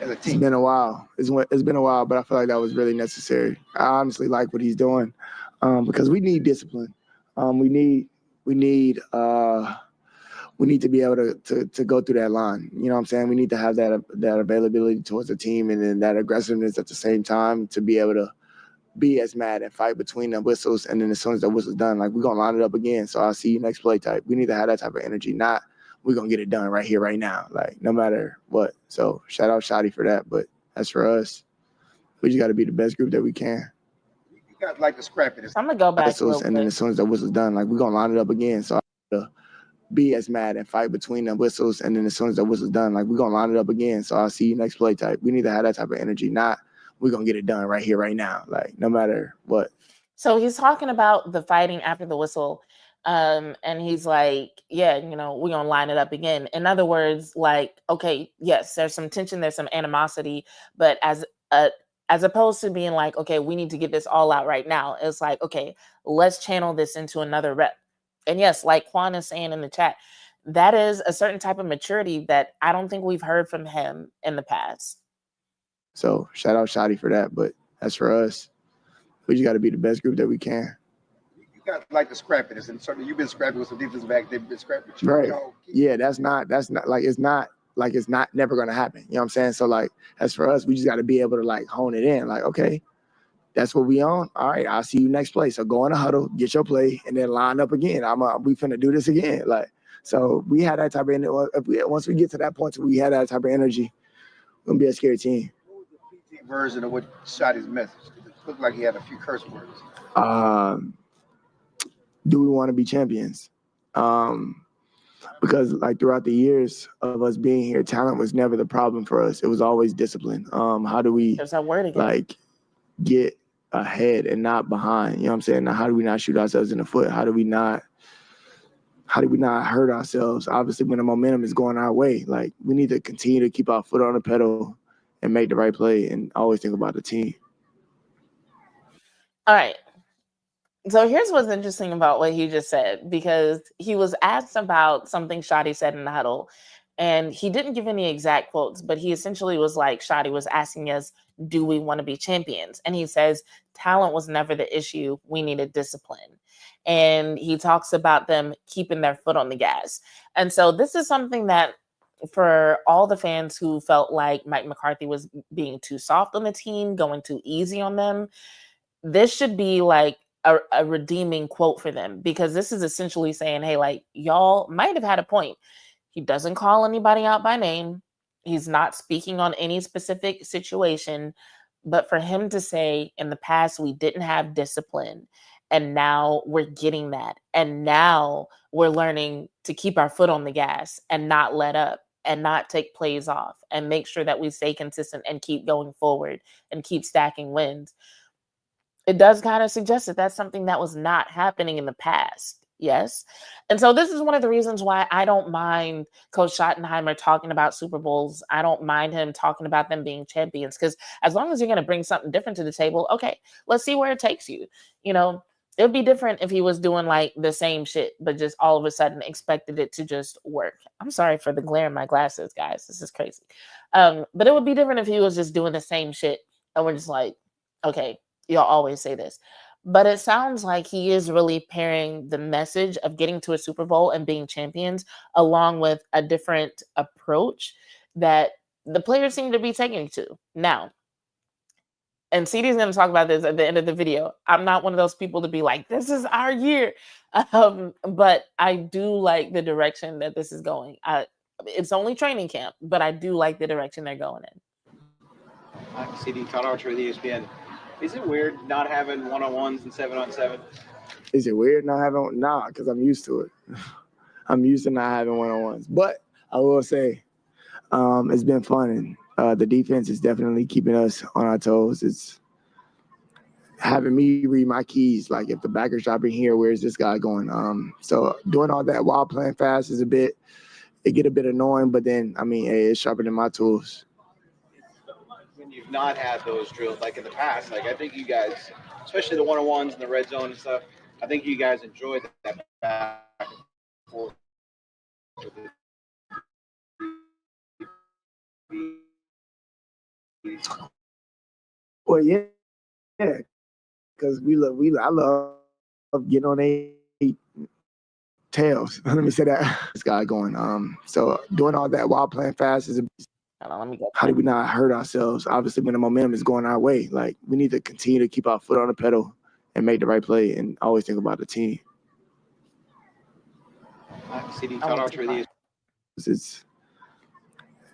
as a team. It's been a while. It's been a while, but I feel like that was really necessary. I honestly like what he's doing because we need discipline. We need to be able to go through that line. You know what I'm saying? We need to have that availability towards the team and then that aggressiveness at the same time to be able to be as mad and fight between the whistles. And then as soon as the whistle's done, like, we're going to line it up again. So I'll see you next play type. We need to have that type of energy, not we're going to get it done right here, right now, like no matter what. So shout out Shotty for that. But as for us, we just got to be the best group that we can. You guys like to scrap it. I'm going to go back whistles, and then as soon as the whistle's done, like, we're going to line it up again. So I'll be as mad and fight between the whistles. And then as soon as the whistle's done, like, we're going to line it up again. So I'll see you next play type. We need to have that type of energy, not we're going to get it done right here, right now, like no matter what. So he's talking about the fighting after the whistle. And he's like, yeah, we're going to line it up again. In other words, like, okay, yes, there's some tension, there's some animosity, but as opposed to being like, okay, we need to get this all out right now. It's like, okay, let's channel this into another rep. And yes, like Quan is saying in the chat, that is a certain type of maturity that I don't think we've heard from him in the past. So shout out Shotty for that. But as for us, we just got to be the best group that we can. You guys like to scrap it. And certainly you've been scrapping with some defensive back. They've been scrapping. Right. Yeah, that's not like, it's not never going to happen. You know what I'm saying? So like, as for us, we just got to be able to like hone it in. Like, okay, That's what we on. All right, I'll see you next play. So go in the huddle, get your play, and then line up again. We finna do this again. Like, so we had that type of energy. Once we get to that point, we had that type of energy, we're gonna be a scary team. PT version of what Shotty's message. It looked like he had a few curse words. Do we want to be champions? Because like throughout the years of us being here, talent was never the problem for us. It was always discipline. How do we There's that word again. like get ahead and not behind? You know what I'm saying? Now, how do we not shoot ourselves in the foot? How do we not hurt ourselves? Obviously, when the momentum is going our way, like we need to continue to keep our foot on the pedal and make the right play and always think about the team. All right. So here's what's interesting about what he just said, because he was asked about something Shotty said in the huddle, and he didn't give any exact quotes, but he essentially was like, Shotty was asking us, do we want to be champions? And he says, talent was never the issue. We needed discipline. And he talks about them keeping their foot on the gas. And so this is something that for all the fans who felt like Mike McCarthy was being too soft on the team, going too easy on them, this should be like a redeeming quote for them, because this is essentially saying, hey, like, y'all might have had a point. He doesn't call anybody out by name. He's not speaking on any specific situation. But for him to say, in the past, we didn't have discipline, and now we're getting that. And now we're learning to keep our foot on the gas and not let up and not take plays off and make sure that we stay consistent and keep going forward and keep stacking wins. It does kind of suggest that that's something that was not happening in the past. Yes. And so this is one of the reasons why I don't mind Coach Schottenheimer talking about Super Bowls. I don't mind him talking about them being champions, because as long as you're going to bring something different to the table, okay, let's see where it takes you. You know, it would be different if he was doing like the same shit, but just all of a sudden expected it to just work. I'm sorry for the glare in my glasses, guys. This is crazy. But it would be different if he was just doing the same shit and we're just like, okay, you'll always say this. But it sounds like he is really pairing the message of getting to a Super Bowl and being champions along with a different approach that the players seem to be taking to. Now, and CD's going to talk about this at the end of the video. I'm not one of those people to be like, this is our year. But I do like the direction that this is going. It's only training camp, but I do like the direction they're going in. CD, Todd Archer with ESPN. Is it weird not having one-on-ones and 7-on-7? Is it weird not having? Nah, because I'm used to it. I'm used to not having one-on-ones. But I will say, it's been fun, and the defense is definitely keeping us on our toes. It's having me read my keys, like if the backer's dropping here, where's this guy going? So doing all that while playing fast is it get a bit annoying, but then, I mean, hey, it's sharper than my tools. When you've not had those drills, like in the past, like I think you guys, especially the one-on-ones and the red zone and stuff, I think you guys enjoyed that back and forth. Well, yeah, because I love getting on a tails. Let me say that. This guy going. So doing all that while playing fast is how do we not hurt ourselves? Obviously, when the momentum is going our way, like we need to continue to keep our foot on the pedal and make the right play and always think about the team. It's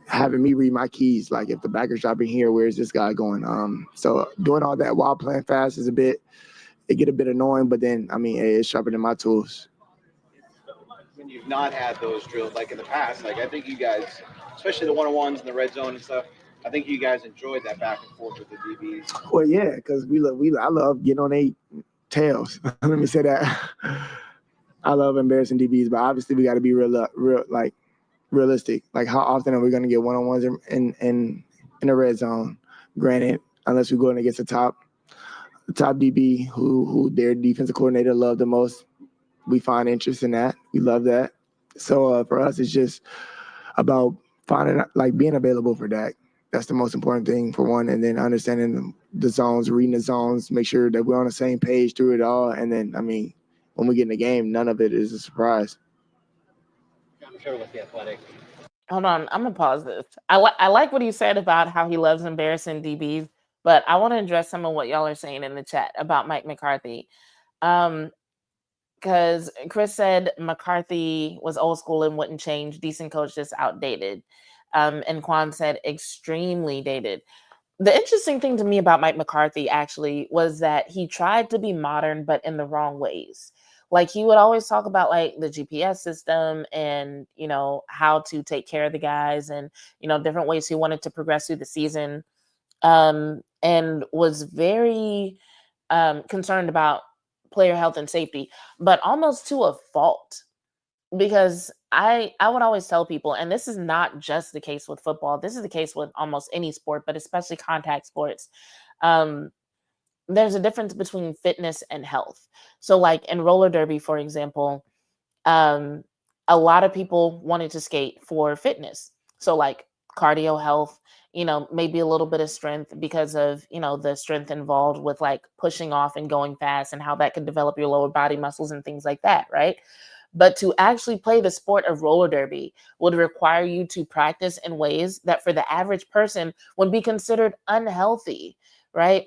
having me read my keys, like if the backer's dropping here, where's this guy going? So doing all that while playing fast is it get a bit annoying, but then, I mean, hey, it's sharper than my tools. When you've not had those drills, like in the past, like I think you guys, especially the one-on-ones and the red zone and stuff, I think you guys enjoyed that back and forth with the DBs. Well, yeah, because I love getting on a tails. Let me say that. I love embarrassing DBs, but obviously we got to be realistic. Like, how often are we going to get one-on-ones in the red zone? Granted, unless we're going against the top DB who their defensive coordinator loved the most, we find interest in that. We love that. So for us, it's just about being available for Dak. That's the most important thing for one, and then understanding the zones, reading the zones, make sure that we're on the same page through it all. And then, I mean, when we get in the game, none of it is a surprise. I'm sure with the Athletic. Hold on, I'm gonna pause this. I like what he said about how he loves embarrassing DBs, But I want to address some of what y'all are saying in the chat about Mike McCarthy. Because Chris said McCarthy was old school and wouldn't change. Decent coach, just outdated. And Quan said extremely dated. The interesting thing to me about Mike McCarthy actually was that he tried to be modern, but in the wrong ways. Like he would always talk about like the GPS system and, you know, how to take care of the guys and, you know, different ways he wanted to progress through the season. And was very concerned about player health and safety, but almost to a fault. Because I would always tell people, and this is not just the case with football, this is the case with almost any sport, but especially contact sports. Um, there's a difference between fitness and health. So, like in roller derby, for example, um, a lot of people wanted to skate for fitness. So, like cardio health, you know, maybe a little bit of strength because of, you know, the strength involved with like pushing off and going fast and how that can develop your lower body muscles and things like that, right? But to actually play the sport of roller derby would require you to practice in ways that for the average person would be considered unhealthy, right?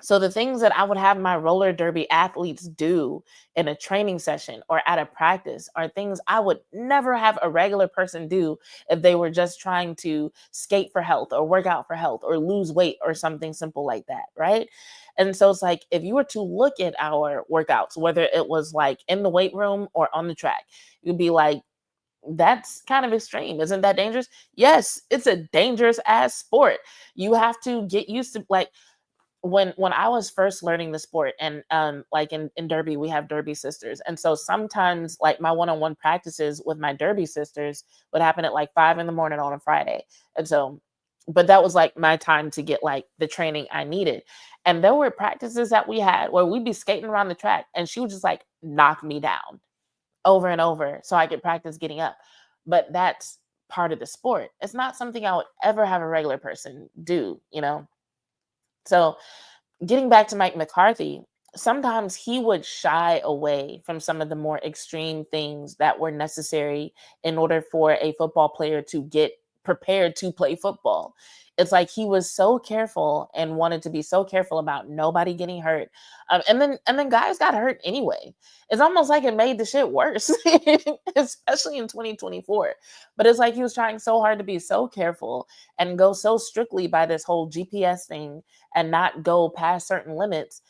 So the things that I would have my roller derby athletes do in a training session or at a practice are things I would never have a regular person do if they were just trying to skate for health or work out for health or lose weight or something simple like that, right? And so it's like if you were to look at our workouts, whether it was like in the weight room or on the track, you'd be like, that's kind of extreme. Isn't that dangerous? Yes, it's a dangerous ass sport. You have to get used to like when I was first learning the sport and like in Derby, we have Derby sisters. And so sometimes like my one-on-one practices with my Derby sisters would happen at like 5 a.m. on a Friday. And so, but that was like my time to get like the training I needed. And there were practices that we had where we'd be skating around the track and she would just like knock me down over and over so I could practice getting up. But that's part of the sport. It's not something I would ever have a regular person do, you know? So getting back to Mike McCarthy, sometimes he would shy away from some of the more extreme things that were necessary in order for a football player to get prepared to play football. It's like he was so careful and wanted to be so careful about nobody getting hurt, and then guys got hurt anyway. It's almost like it made the shit worse, especially in 2024. But it's like he was trying so hard to be so careful and go so strictly by this whole GPS thing and not go past certain limits,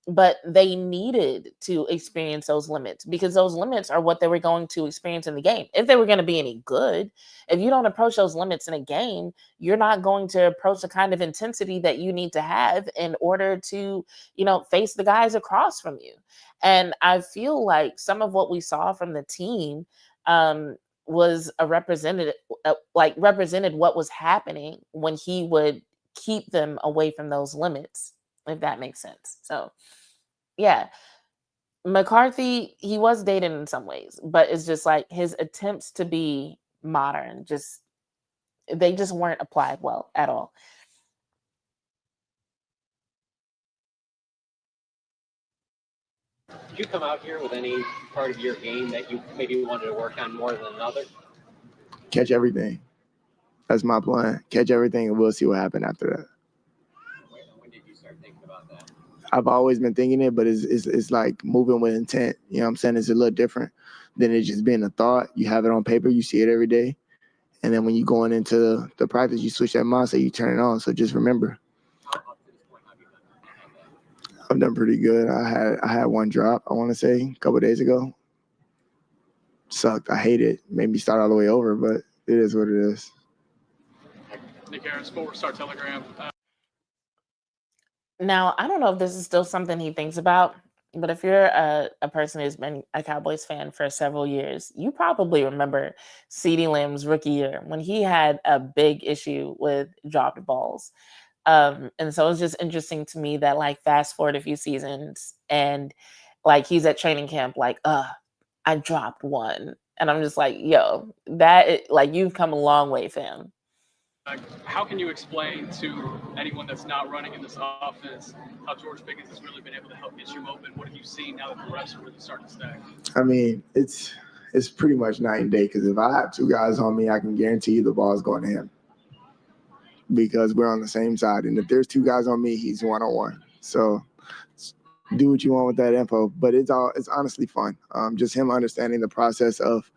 but they needed to experience those limits because those limits are what they were going to experience in the game. If they were going to be any good, if you don't approach those limits in a game, you're not going to approach the kind of intensity that you need to have in order to, you know, face the guys across from you. And I feel like some of what we saw from the team was a representative, like represented what was happening when he would keep them away from those limits, if that makes sense. So yeah, McCarthy, he was dated in some ways, but it's just like his attempts to be modern, just they just weren't applied well at all. Did you come out here with any part of your game that you maybe wanted to work on more than another? Catch everything. That's my plan. Catch everything, and we'll see what happens after that. When did you start thinking about that? I've always been thinking it, but it's like moving with intent. You know what I'm saying? It's a little different than it just being a thought. You have it on paper, you see it every day. And then when you're going into the practice, you switch that mindset, you turn it on. So just remember. I've done pretty good. I had one drop, I want to say, a couple of days ago. Sucked. I hate it. Made me start all the way over, but it is what it is. Nick Harris, 4-Star Telegram. Now, I don't know if this is still something he thinks about, but if you're a person who's been a Cowboys fan for several years, you probably remember CeeDee Lamb's rookie year when he had a big issue with dropped balls. And so it's just interesting to me that like fast forward a few seasons and like he's at training camp, like, I dropped one. And I'm just like, yo, like you've come a long way, fam. How can you explain to anyone that's not running in this offense how George Pickens has really been able to help get you open? What have you seen now that the reps are really starting to stack? I mean, it's pretty much night and day because if I have two guys on me, I can guarantee you the ball is going to him. because we're on the same side. And if there's two guys on me, he's one-on-one. So do what you want with that info. But it's honestly fun. Just him understanding the process of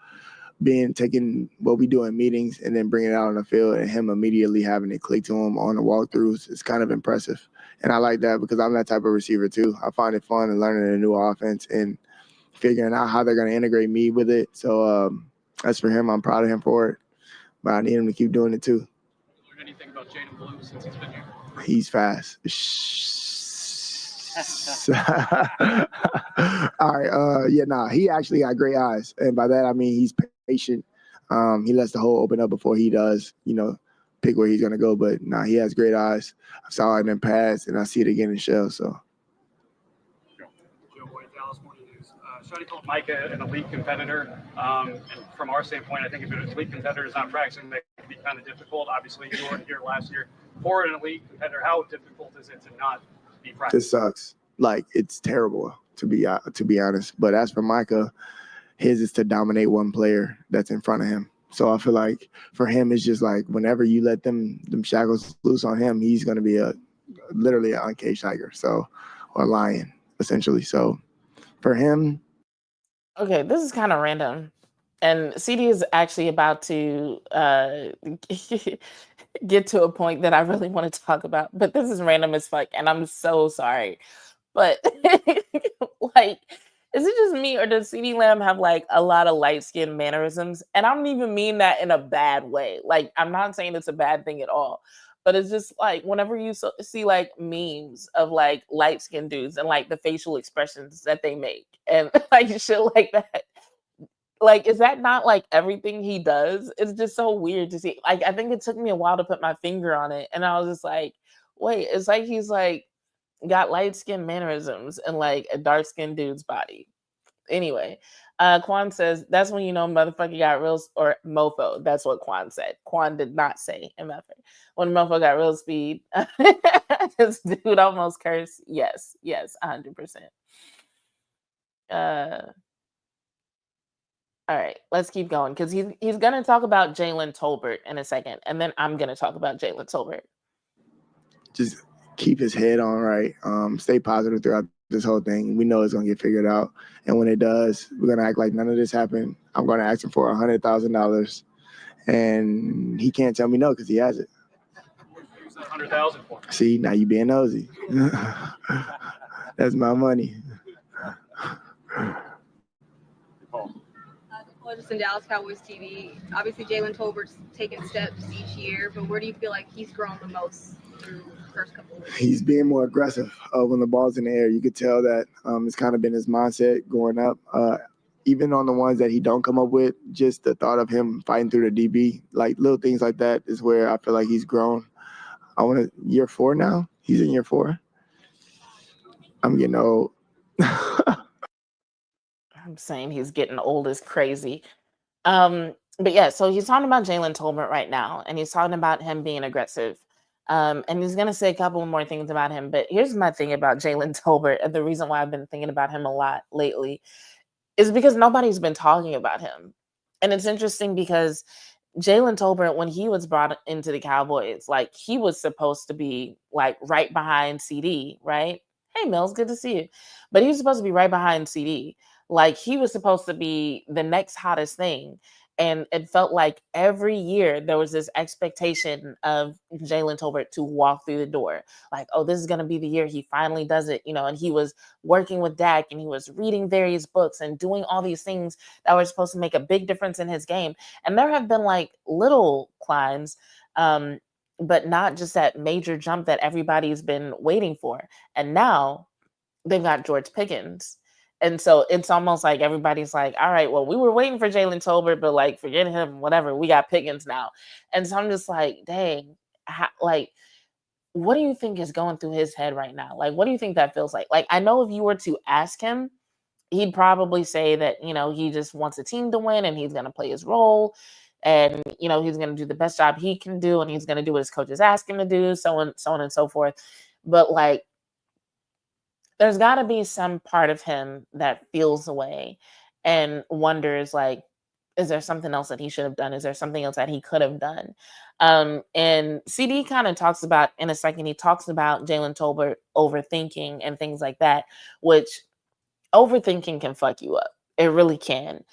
taking what we do in meetings and then bringing it out on the field, and him immediately having it click to him on the walkthroughs is kind of impressive. And I like that because I'm that type of receiver too. I find it fun and learning a new offense and figuring out how they're going to integrate me with it. So as for him, I'm proud of him for it, but I need him to keep doing it too. Learned anything about Jaden Blue since he's been here? He's fast. All right. He actually got great eyes. And by that, I mean he's patient. He lets the hole open up before he does, pick where he's going to go. But he has great eyes. I saw it in pads, and I see it again in shell. So. Joe Boyd, Dallas Morning News. Shotty called Micah an elite competitor. And from our standpoint, I think if an elite competitor is not practicing, that can be kind of difficult. Obviously, you weren't here last year. For an elite competitor, how difficult is it to not be practicing? This sucks. Like, it's terrible, to be honest. But as for Micah, his is to dominate one player that's in front of him. So I feel like for him, it's just like whenever you let them shackles loose on him, he's going to be literally an uncaged tiger, or lion, essentially. So for him. Okay, this is kind of random. And CD is actually about to get to a point that I really want to talk about. But this is random as fuck, and I'm so sorry. But like, is it just me, or does CD Lamb have like a lot of light skin mannerisms? And I don't even mean that in a bad way. Like, I'm not saying it's a bad thing at all. But it's just like whenever you see like memes of like light skinned dudes and like the facial expressions that they make and like shit like that. Like, is that not like everything he does? It's just so weird to see. Like, I think it took me a while to put my finger on it. And I was just like, wait, it's like he's like got light skin mannerisms and like a dark skinned dude's body. Anyway, Quan says that's when you know motherfucker got real, or mofo. That's what Quan said. Quan did not say MF. When mofo got real speed, this dude almost cursed. Yes, 100%. All right, let's keep going because he's gonna talk about Jalen Tolbert in a second, and then I'm gonna talk about Jalen Tolbert. Just keep his head on right. Stay positive throughout this whole thing. We know it's gonna get figured out, and when it does, we're gonna act like none of this happened. I'm gonna ask him for $100,000, and he can't tell me no because he has it. Use that 100,000 for. See, now you being nosy. That's my money. Just in Dallas Cowboys TV. Obviously, Jalen Tolbert's taken steps each year, but where do you feel like he's grown the most through the first couple of weeks? He's being more aggressive when the ball's in the air. You could tell that it's kind of been his mindset going up. Even on the ones that he don't come up with, just the thought of him fighting through the DB, like little things like that is where I feel like he's grown. Year 4 now. He's in year 4. I'm getting old. I'm saying he's getting old as crazy. But yeah, so he's talking about Jalen Tolbert right now, and he's talking about him being aggressive. And he's gonna say a couple more things about him. But here's my thing about Jalen Tolbert, and the reason why I've been thinking about him a lot lately is because nobody's been talking about him. And it's interesting because Jalen Tolbert, when he was brought into the Cowboys, like he was supposed to be like right behind CD, right? Hey Mills, good to see you. But he was supposed to be right behind CD. Like he was supposed to be the next hottest thing. And it felt like every year there was this expectation of Jalen Tolbert to walk through the door. Like, oh, this is going to be the year he finally does it, and he was working with Dak and he was reading various books and doing all these things that were supposed to make a big difference in his game. And there have been like little climbs, but not just that major jump that everybody's been waiting for. And now they've got George Pickens. And so it's almost like everybody's like, all right, well, we were waiting for Jalen Tolbert, but like, forget him, whatever. We got Pickens now. And so I'm just like, dang, what do you think is going through his head right now? Like, what do you think that feels like? Like, I know if you were to ask him, he'd probably say that, he just wants a team to win and he's going to play his role. And, he's going to do the best job he can do. And he's going to do what his coaches ask him to do, so on and so forth. But like, there's got to be some part of him that feels away and wonders, like, is there something else that he should have done? Is there something else that he could have done? And CD kind of talks about in a second, he talks about Jalen Tolbert overthinking and things like that, which overthinking can fuck you up. It really can.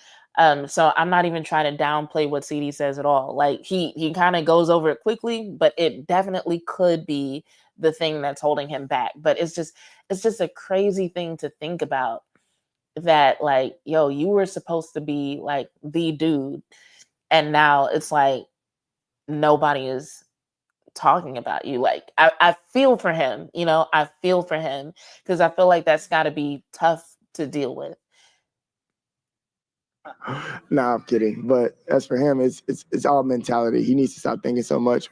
So I'm not even trying to downplay what CD says at all. Like he kind of goes over it quickly, but it definitely could be the thing that's holding him back. But it's just a crazy thing to think about that, like, yo, you were supposed to be like the dude, and now it's like nobody is talking about you. Like I feel for him, I feel for him because I feel like that's got to be tough to deal with. Nah, I'm kidding. But as for him, it's all mentality. He needs to stop thinking so much.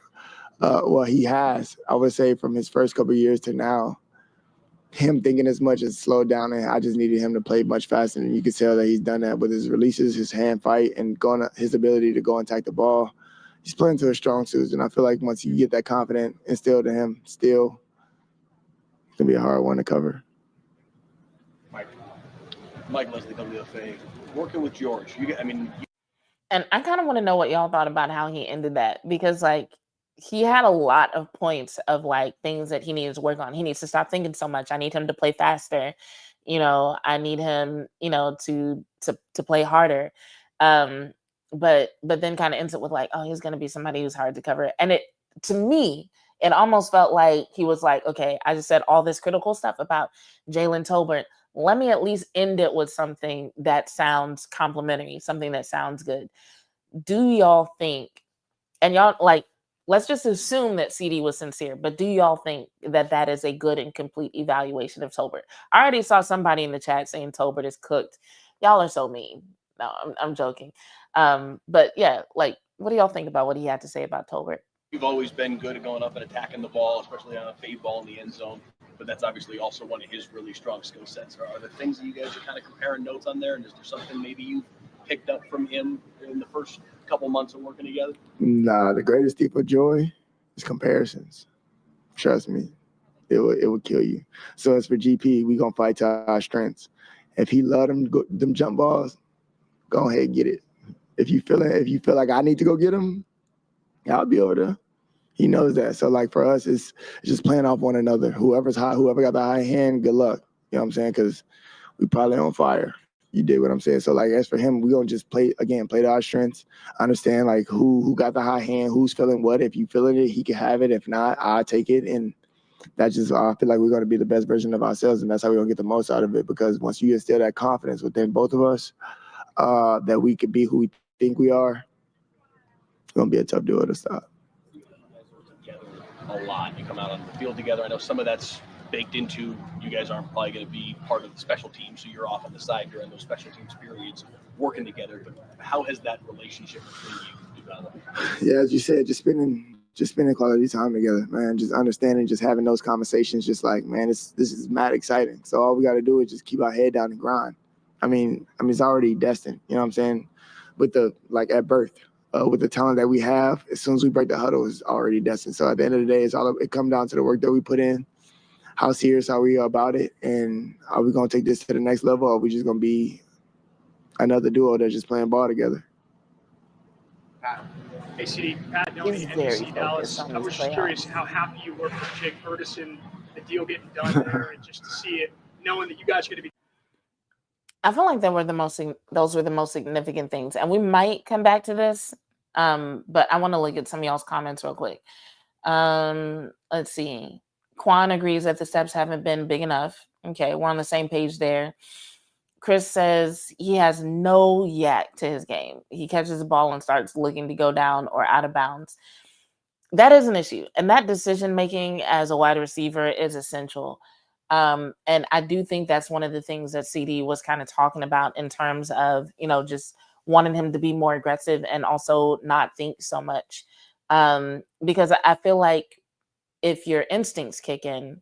Well, he has. I would say from his first couple of years to now, him thinking as much has slowed down, and I just needed him to play much faster. And you can tell that he's done that with his releases, his hand fight, and his ability to go and attack the ball. He's playing to his strong suits, and I feel like once you get that confidence instilled in him, still, it's gonna be a hard one to cover. Mike Leslie, WFA, working with George. And I kind of want to know what y'all thought about how he ended that, because like he had a lot of points of like things that he needs to work on. He needs to stop thinking so much. I need him to play faster. I need him, to play harder. But then kind of ends it with like, oh, he's gonna be somebody who's hard to cover. And to me, it almost felt like he was like, okay, I just said all this critical stuff about Jalen Tolbert. Let me at least end it with something that sounds complimentary, something that sounds good. Do y'all think, and y'all like, let's just assume that CD was sincere, but do y'all think that that is a good and complete evaluation of Tolbert? I already saw somebody in the chat saying Tolbert is cooked. Y'all are so mean. No, I'm joking. But yeah, like, what do y'all think about what he had to say about Tolbert? You've always been good at going up and attacking the ball, especially on a fade ball in the end zone. But that's obviously also one of his really strong skill sets. Are there things that you guys are kind of comparing notes on there? And is there something maybe you picked up from him in the first couple months of working together? Nah, the greatest thief of joy is comparisons. Trust me, it will kill you. So as for GP, we gonna fight to our strengths. If he love them jump balls, go ahead and get it. If you feel like I need to go get him, I'll be over there. He knows that. So like for us, it's just playing off one another. Whoever's hot, whoever got the high hand, good luck. You know what I'm saying? Because we probably on fire. You did what I'm saying. So like as for him, we gonna just play to our strengths. Understand like who got the high hand, who's feeling what. If you feeling it, he can have it. If not, I'll take it. And that's just I feel like we're gonna be the best version of ourselves, and that's how we're gonna get the most out of it. Because once you instill that confidence within both of us, that we could be who we think we are, it's gonna be a tough duo to stop. A lot. You come out on the field together. I know some of that's baked into you guys aren't probably going to be part of the special teams, so you're off on the side during those special teams periods working together. But how has that relationship between you developed? Yeah, as you said, just spending quality time together, man. Just understanding, just having those conversations, just like, man, this is mad exciting. So all we got to do is just keep our head down and grind. I mean, it's already destined. You know what I'm saying? With at birth. With the talent that we have, as soon as we break the huddle, it's already destined. So at the end of the day, it comes down to the work that we put in, how serious are we about it, and are we going to take this to the next level, or are we just going to be another duo that's just playing ball together? Hey, CD, Pat Doney, NBC Dallas. I was just curious how happy you were for Jake Ferguson, the deal getting done there, and just to see it, knowing that you guys are going to be. I feel like those were the most significant things. And we might come back to this, but I want to look at some of y'all's comments real quick. Let's see. Quan agrees that the steps haven't been big enough. Okay, we're on the same page there. Chris says he has no yak to his game. He catches the ball and starts looking to go down or out of bounds. That is an issue. And that decision making as a wide receiver is essential. And I do think that's one of the things that CD was kind of talking about in terms of, just wanting him to be more aggressive and also not think so much. Because I feel like if your instincts kick in,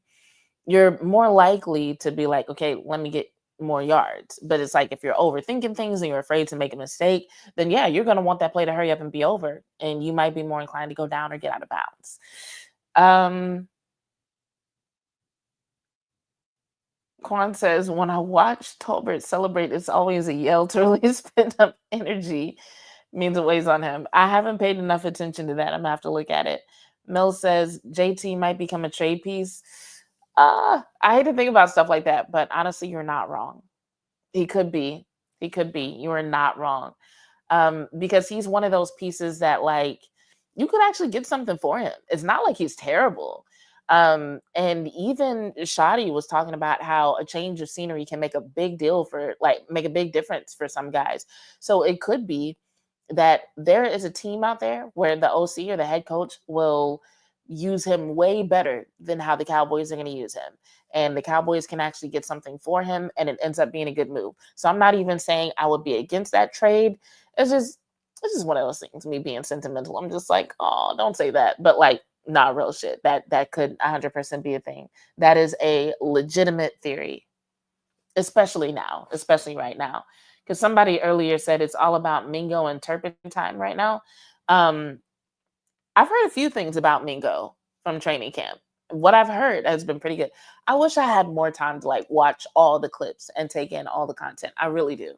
you're more likely to be like, okay, let me get more yards. But it's like if you're overthinking things and you're afraid to make a mistake, then yeah, you're going to want that play to hurry up and be over. And you might be more inclined to go down or get out of bounds. Quan says, when I watch Tolbert celebrate, it's always a yell to release pent up energy. means it weighs on him. I haven't paid enough attention to that. I'm gonna have to look at it. Mel says JT might become a trade piece. I hate to think about stuff like that, but honestly, you're not wrong. He could be. He could be. You are not wrong. Because he's one of those pieces that like you could actually get something for him. It's not like he's terrible. And even Shadi was talking about how a change of scenery can make a big deal for like make a big difference for some guys. So it could be that there is a team out there where the OC or the head coach will use him way better than how the Cowboys are going to use him. And the Cowboys can actually get something for him and it ends up being a good move. So I'm not even saying I would be against that trade. It's just one of those things, me being sentimental. I'm just like, oh, don't say that. But like, not real shit. That could 100% be a thing. That is a legitimate theory, especially now, especially right now. Because somebody earlier said it's all about Mingo and Turpentine right now. Um, I've heard a few things about Mingo from training camp. What I've heard has been pretty good. I wish I had more time to like watch all the clips and take in all the content. I really do.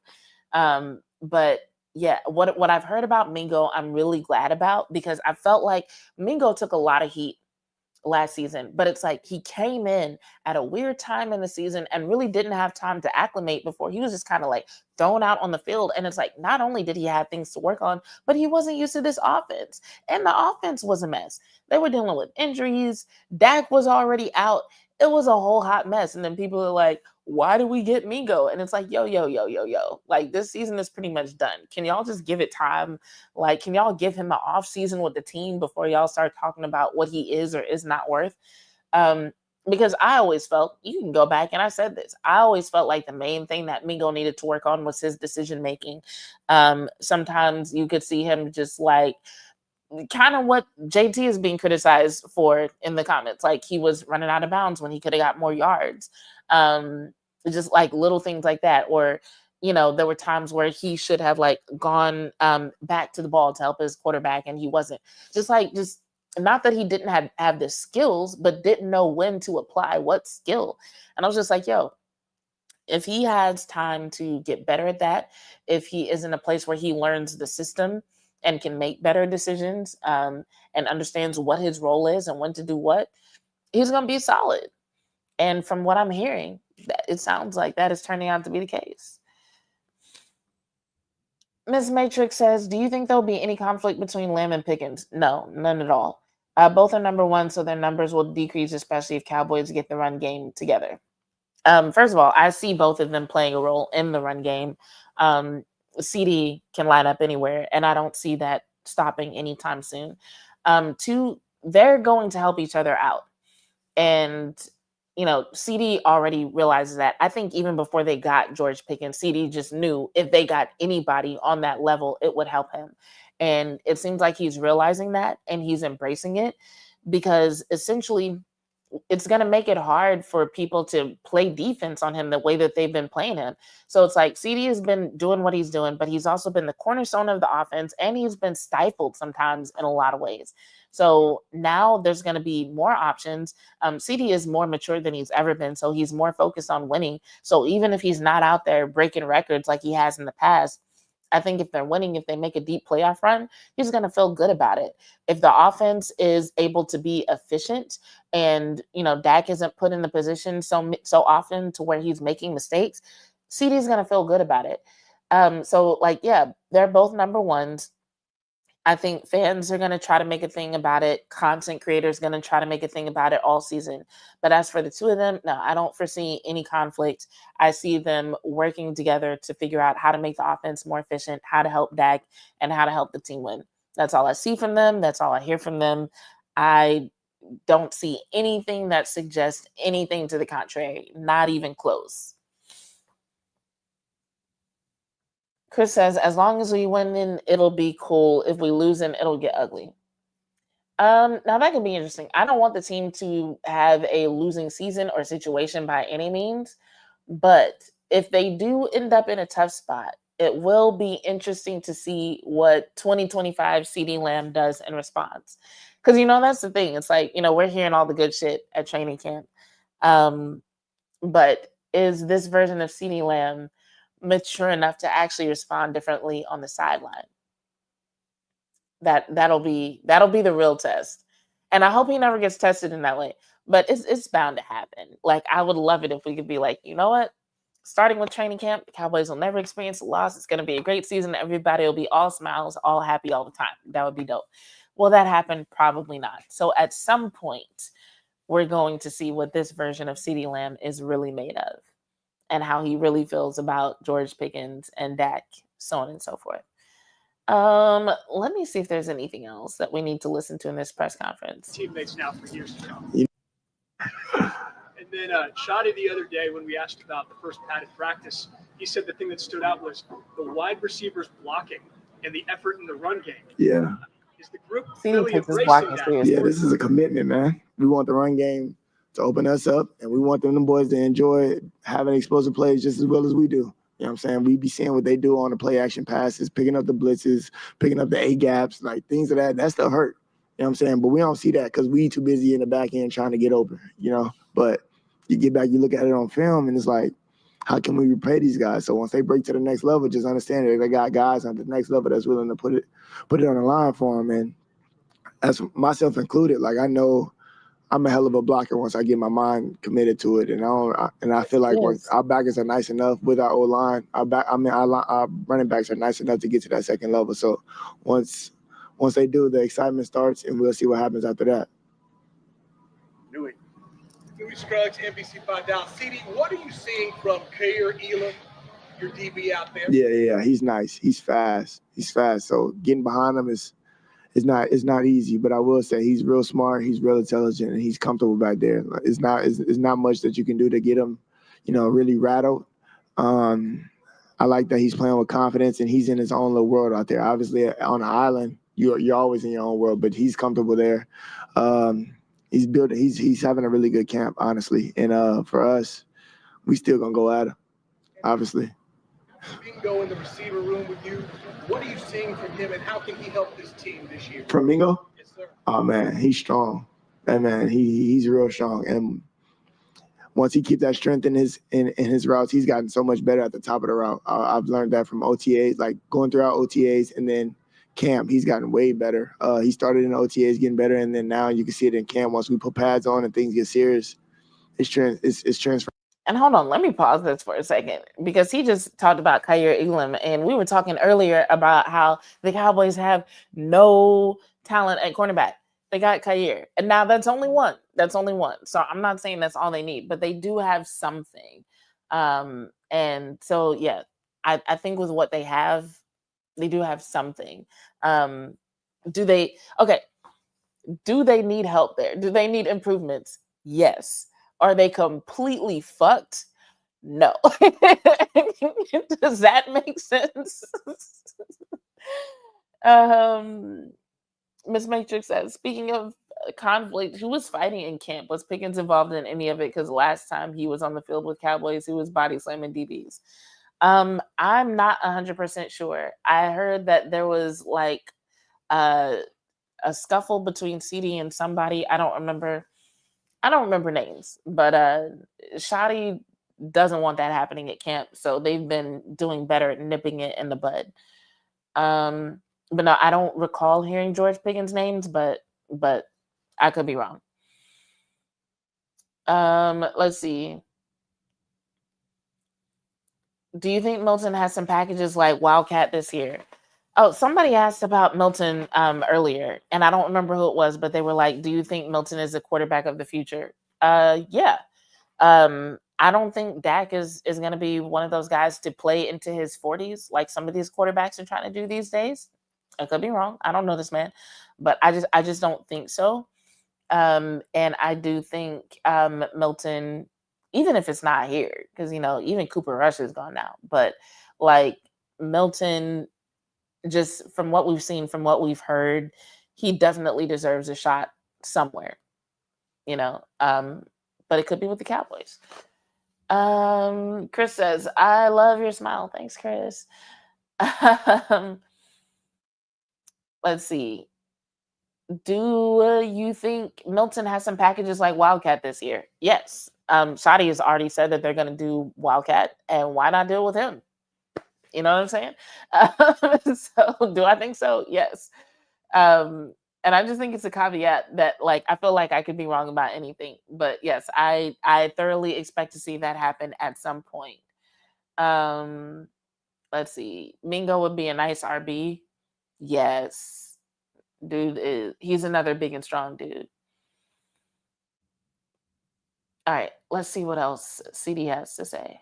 But yeah, what I've heard about Mingo, I'm really glad about because I felt like Mingo took a lot of heat last season, but it's like he came in at a weird time in the season and really didn't have time to acclimate before he was just kind of like thrown out on the field. And it's like not only did he have things to work on, but he wasn't used to this offense. And the offense was a mess. They were dealing with injuries. Dak was already out. It was a whole hot mess. And then people are like, why do we get Mingo? And it's like, yo, yo, yo, yo, yo. Like this season is pretty much done. Can y'all just give it time? Like, can y'all give him an off season with the team before y'all start talking about what he is or is not worth? Um, because I always felt, you can go back and I said this, I always felt like the main thing that Mingo needed to work on was his decision making. Sometimes you could see him just like kind of what JT is being criticized for in the comments. Like he was running out of bounds when he could have got more yards. Um, just like little things like that. Or, you know, there were times where he should have like gone back to the ball to help his quarterback and he wasn't. Just not that he didn't have the skills, but didn't know when to apply what skill. And I was just like, yo, if he has time to get better at that, if he is in a place where he learns the system and can make better decisions and understands what his role is and when to do what, he's going to be solid. And from what I'm hearing, it sounds like that is turning out to be the case. Miss Matrix says, do you think there'll be any conflict between Lamb and Pickens? No, none at all. Both are number one, so their numbers will decrease, especially if Cowboys get the run game together. First of all, I see both of them playing a role in the run game. CD can line up anywhere, and I don't see that stopping anytime soon. Two, they're going to help each other out. And, you know, CD already realizes that. I think even before they got George Pickens, CD just knew if they got anybody on that level, it would help him. And it seems like he's realizing that and he's embracing it because essentially it's going to make it hard for people to play defense on him the way that they've been playing him. So it's like CD has been doing what he's doing, but he's also been the cornerstone of the offense and he's been stifled sometimes in a lot of ways. So now there's going to be more options. CD is more mature than he's ever been. So he's more focused on winning. So even if he's not out there breaking records like he has in the past, I think if they're winning, if they make a deep playoff run, he's going to feel good about it. If the offense is able to be efficient and, you know, Dak isn't put in the position so often to where he's making mistakes, CD's going to feel good about it. So like, yeah, they're both number ones. I think fans are going to try to make a thing about it. Content creators going to try to make a thing about it all season. But as for the two of them, no, I don't foresee any conflict. I see them working together to figure out how to make the offense more efficient, how to help Dak, and how to help the team win. That's all I see from them. That's all I hear from them. I don't see anything that suggests anything to the contrary, not even close. Chris says, as long as we win, then it'll be cool. If we lose, then it'll get ugly. Now that can be interesting. I don't want the team to have a losing season or situation by any means, but if they do end up in a tough spot, it will be interesting to see what 2025 CD Lamb does in response. Because, you know, that's the thing. It's like, you know, we're hearing all the good shit at training camp. But is this version of CD Lamb mature enough to actually respond differently on the sideline? That'll be the real test. And I hope he never gets tested in that way. But it's bound to happen. Like, I would love it if we could be like, you know what? Starting with training camp, the Cowboys will never experience a loss. It's going to be a great season. Everybody will be all smiles, all happy all the time. That would be dope. Will that happen? Probably not. So at some point, we're going to see what this version of CeeDee Lamb is really made of and how he really feels about George Pickens and Dak, so on and so forth. Let me see if there's anything else that we need to listen to in this press conference. Teammates now for years to come. And then Shotty the other day, when we asked about the first padded practice, he said the thing that stood out was the wide receivers blocking and the effort in the run game. Yeah. Is the group CeeDee really takes his embracing blocking that? seriously. Yeah, this is a commitment, man. We want the run game to open us up, and we want them boys to enjoy having explosive plays just as well as we do. You know what I'm saying? We be seeing what they do on the play action passes, picking up the blitzes, picking up the A gaps, like things of that. That stuff hurt. You know what I'm saying? But we don't see that because we too busy in the back end trying to get open, you know? But you get back, you look at it on film, and it's like, how can we repay these guys? So once they break to the next level, just understand that they got guys on the next level that's willing to put it on the line for them. And that's myself included. Like, I know I'm a hell of a blocker once I get my mind committed to it, and I feel like when our backers are nice enough with our O-line, our running backs are nice enough to get to that second level. So once they do, the excitement starts, and we'll see what happens after that. Louis Scruggs, NBC5 Dallas. CeeDee, what are you seeing from Kair Elam, your DB out there? Yeah, he's nice. He's fast. So getting behind him is not easy, but I will say he's real smart, he's real intelligent, and he's comfortable back there. It's not much that you can do to get him, really rattled. I like that he's playing with confidence and he's in his own little world out there. Obviously, on the island, you're always in your own world, but he's comfortable there. He's having a really good camp, honestly. And for us, we still gonna go at him, obviously. Mingo in the receiver room with you. What are you seeing from him, and how can he help this team this year? From Mingo? Yes, sir. Oh man, he's strong. That man, he's real strong. And once he keeps that strength in his routes, he's gotten so much better at the top of the route. I've learned that from OTAs, like going through our OTAs and then camp. He's gotten way better. He started in OTAs getting better, and then now you can see it in camp. Once we put pads on and things get serious, it's transferring. And hold on, let me pause this for a second because he just talked about Kair Elam, and we were talking earlier about how the Cowboys have no talent at cornerback. They got Kair, and now that's only one. So I'm not saying that's all they need, but they do have something. And so yeah, I think with what they have, they do have something. Do they need help there? Do they need improvements? Yes. Are they completely fucked? No. Does that make sense? Miss Matrix says, speaking of conflict, who was fighting in camp? Was Pickens involved in any of it? Because last time he was on the field with Cowboys, he was body slamming DBs. I'm not 100% sure. I heard that there was like a scuffle between CeeDee and somebody. I don't remember names, but Shotty doesn't want that happening at camp, so they've been doing better at nipping it in the bud. But no, I don't recall hearing George Pickens' names, but I could be wrong. Let's see. Do you think Milton has some packages like Wildcat this year? Oh, somebody asked about Milton earlier, and I don't remember who it was, but they were like, do you think Milton is the quarterback of the future? Yeah. I don't think Dak is going to be one of those guys to play into his 40s like some of these quarterbacks are trying to do these days. I could be wrong. I don't know this man, but I just don't think so. And I do think Milton, even if it's not here, because even Cooper Rush is gone now, but like Milton, just from what we've seen, from what we've heard, he definitely deserves a shot somewhere, but it could be with the Cowboys. Chris says, I love your smile. Thanks, Chris. Let's see. Do you think Milton has some packages like Wildcat this year? Yes. Shotty has already said that they're going to do Wildcat, and why not deal with him? You know what I'm saying? So do I think so? Yes. And I just think it's a caveat that, like, I feel like I could be wrong about anything, but yes, I thoroughly expect to see that happen at some point. Um, let's see, Mingo would be a nice RB. Yes, he's another big and strong dude. All right, let's see what else CD has to say.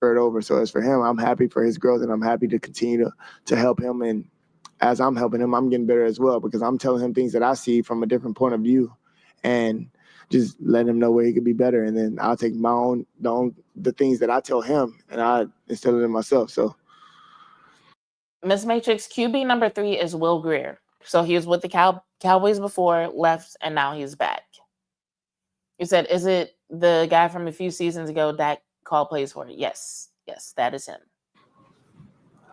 Over. So as for him, I'm happy for his growth, and I'm happy to continue to help him. And as I'm helping him, I'm getting better as well, because I'm telling him things that I see from a different point of view, and just letting him know where he could be better. And then I'll take the things that I tell him, and I instill it in myself. So Miss Matrix, QB number 3 is Will Greer. So he was with the Cowboys before, left, and now he's back. You said, is it the guy from a few seasons ago that called plays for it? Yes, that is him.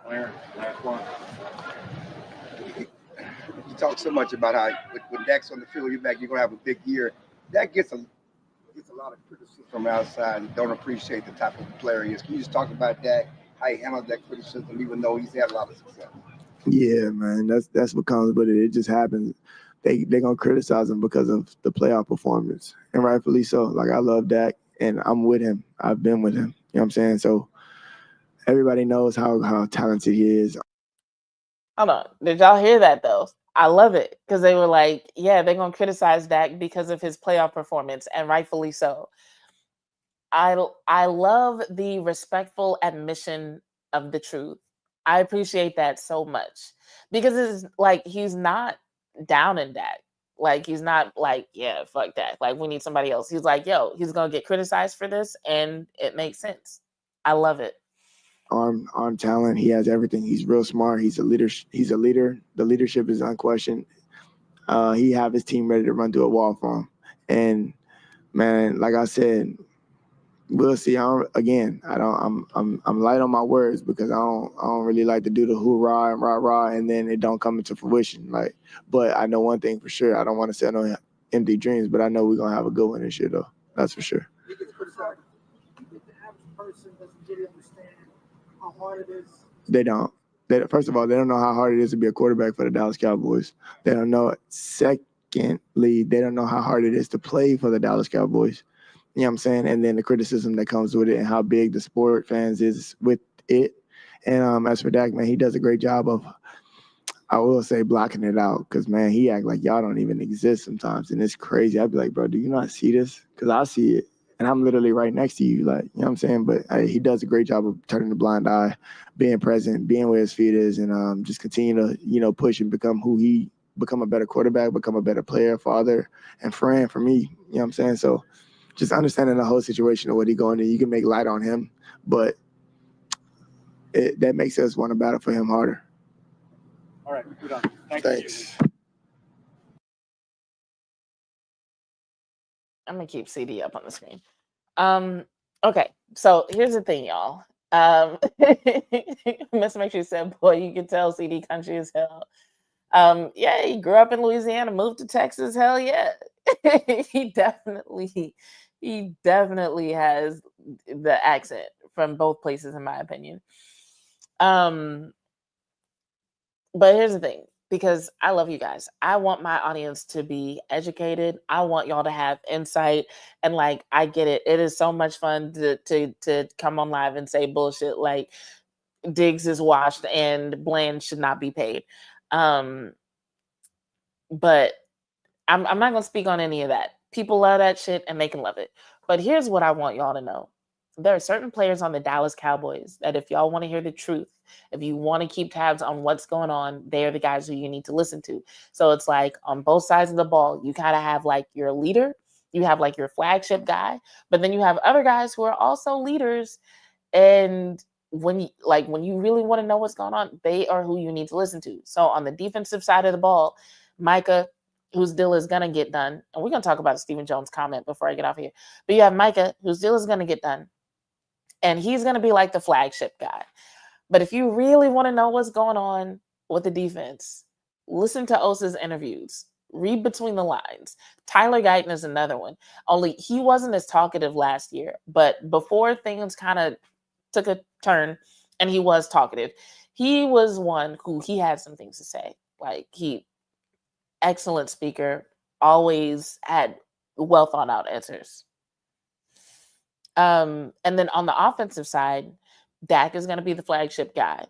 Last one. You talk so much about how when Dak's on the field, you're going to have a big year. Dak gets a lot of criticism from outside and don't appreciate the type of player he is. Can you just talk about Dak, how he handled that criticism, even though he's had a lot of success? yeah, man, that's what comes with it. It just happens. They're gonna criticize him because of the playoff performance, and rightfully so. Like, I love Dak, and I'm with him. I've been with him. You know what I'm saying? So everybody knows how talented he is. Hold on. Did y'all hear that though? I love it, because they were like, yeah, they're going to criticize Dak because of his playoff performance, and rightfully so. I love the respectful admission of the truth. I appreciate that so much, because it's like he's not down in Dak. Like, he's not like, yeah, fuck Dak. Like, we need somebody else. He's like, yo, he's going to get criticized for this, and it makes sense. I love it. Arm talent. He has everything. He's real smart. He's a leader. The leadership is unquestioned. He have his team ready to run through a wall for him. And man, like I said, we'll see. I'm light on my words, because I don't really like to do the hoorah and rah rah and then it don't come into fruition. Like, but I know one thing for sure. I don't want to say no empty dreams, but I know we're gonna have a good one this year though. That's for sure. The average person doesn't really understand how hard it is. They don't. First of all, they don't know how hard it is to be a quarterback for the Dallas Cowboys. They don't know it. Secondly, they don't know how hard it is to play for the Dallas Cowboys. You know what I'm saying? And then the criticism that comes with it, and how big the sport fans is with it. And as for Dak, man, he does a great job of, I will say, blocking it out, because, man, he act like y'all don't even exist sometimes, and it's crazy. I'd be like, bro, do you not see this? Because I see it, and I'm literally right next to you, like, you know what I'm saying? But he does a great job of turning the blind eye, being present, being where his feet is, and just continue to, push and become a better quarterback, become a better player, father, and friend for me. You know what I'm saying? So just understanding the whole situation of what he's going to, you can make light on him, but that makes us want to battle for him harder. All right, we're done. Thanks. I'm gonna keep CD up on the screen. Okay, so here's the thing, y'all. Miss Make Sure said, "Boy, you can tell CD country as hell." Yeah, he grew up in Louisiana, moved to Texas. Hell yeah, he definitely has the accent from both places, in my opinion. But here's the thing, because I love you guys. I want my audience to be educated. I want y'all to have insight. And like, I get it. It is so much fun to come on live and say bullshit like Diggs is washed and Bland should not be paid. But I'm not gonna speak on any of that. People love that shit and they can love it. But here's what I want y'all to know. There are certain players on the Dallas Cowboys that, if y'all want to hear the truth, if you want to keep tabs on what's going on, they are the guys who you need to listen to. So it's like, on both sides of the ball, you kind of have like your leader, you have like your flagship guy, but then you have other guys who are also leaders. And when you really want to know what's going on, they are who you need to listen to. So on the defensive side of the ball, Micah, whose deal is going to get done, and we're going to talk about Stephen Jones' comment before I get off here, but you have Micah, whose deal is going to get done. And he's going to be like the flagship guy. But if you really want to know what's going on with the defense, listen to Osa's interviews. Read between the lines. Tyler Guyton is another one. Only he wasn't as talkative last year. But before things kind of took a turn and he was talkative, he was one who he had some things to say. Like excellent speaker, always had well thought out answers. And then on the offensive side, Dak is going to be the flagship guy.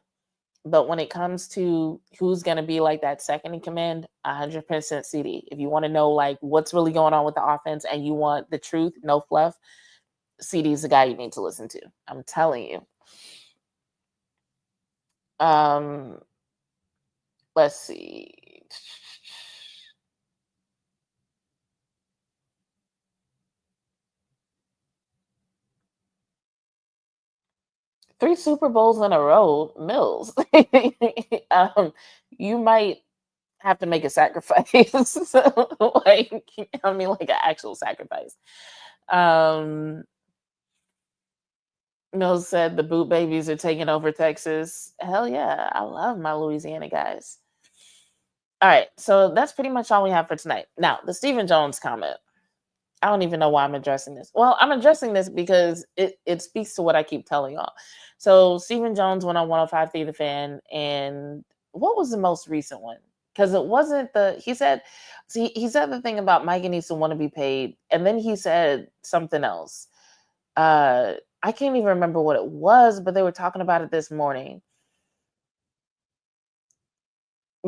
But when it comes to who's going to be like that second in command, 100% CD. If you want to know like what's really going on with the offense and you want the truth, no fluff, CD is the guy you need to listen to. I'm telling you. Let's see. Three Super Bowls in a row, Mills. You might have to make a sacrifice. Like, I mean, like an actual sacrifice. Mills said the boot babies are taking over Texas. Hell yeah, I love my Louisiana guys. All right, so that's pretty much all we have for tonight. Now, the Stephen Jones comment. I don't even know why I'm addressing this. Well, I'm addressing this because it speaks to what I keep telling y'all. So Stephen Jones went on 105.3 The Fan, and what was the most recent one? Because it wasn't he said the thing about Micah needs to want to be paid, and then he said something else. I can't even remember what it was, but they were talking about it this morning.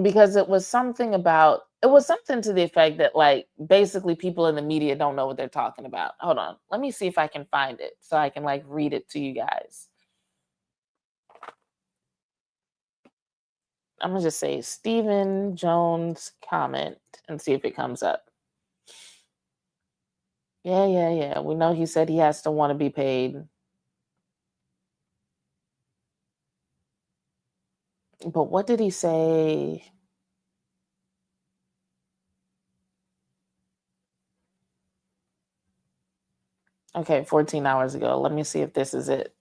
Because it was something to the effect that like basically people in the media don't know what they're talking about. Hold on. Let me see if I can find it so I can like read it to you guys. I'm gonna just say Stephen Jones comment and see if it comes up. Yeah. We know he said he has to want to be paid. But what did he say? Okay, 14 hours ago. Let me see if this is it.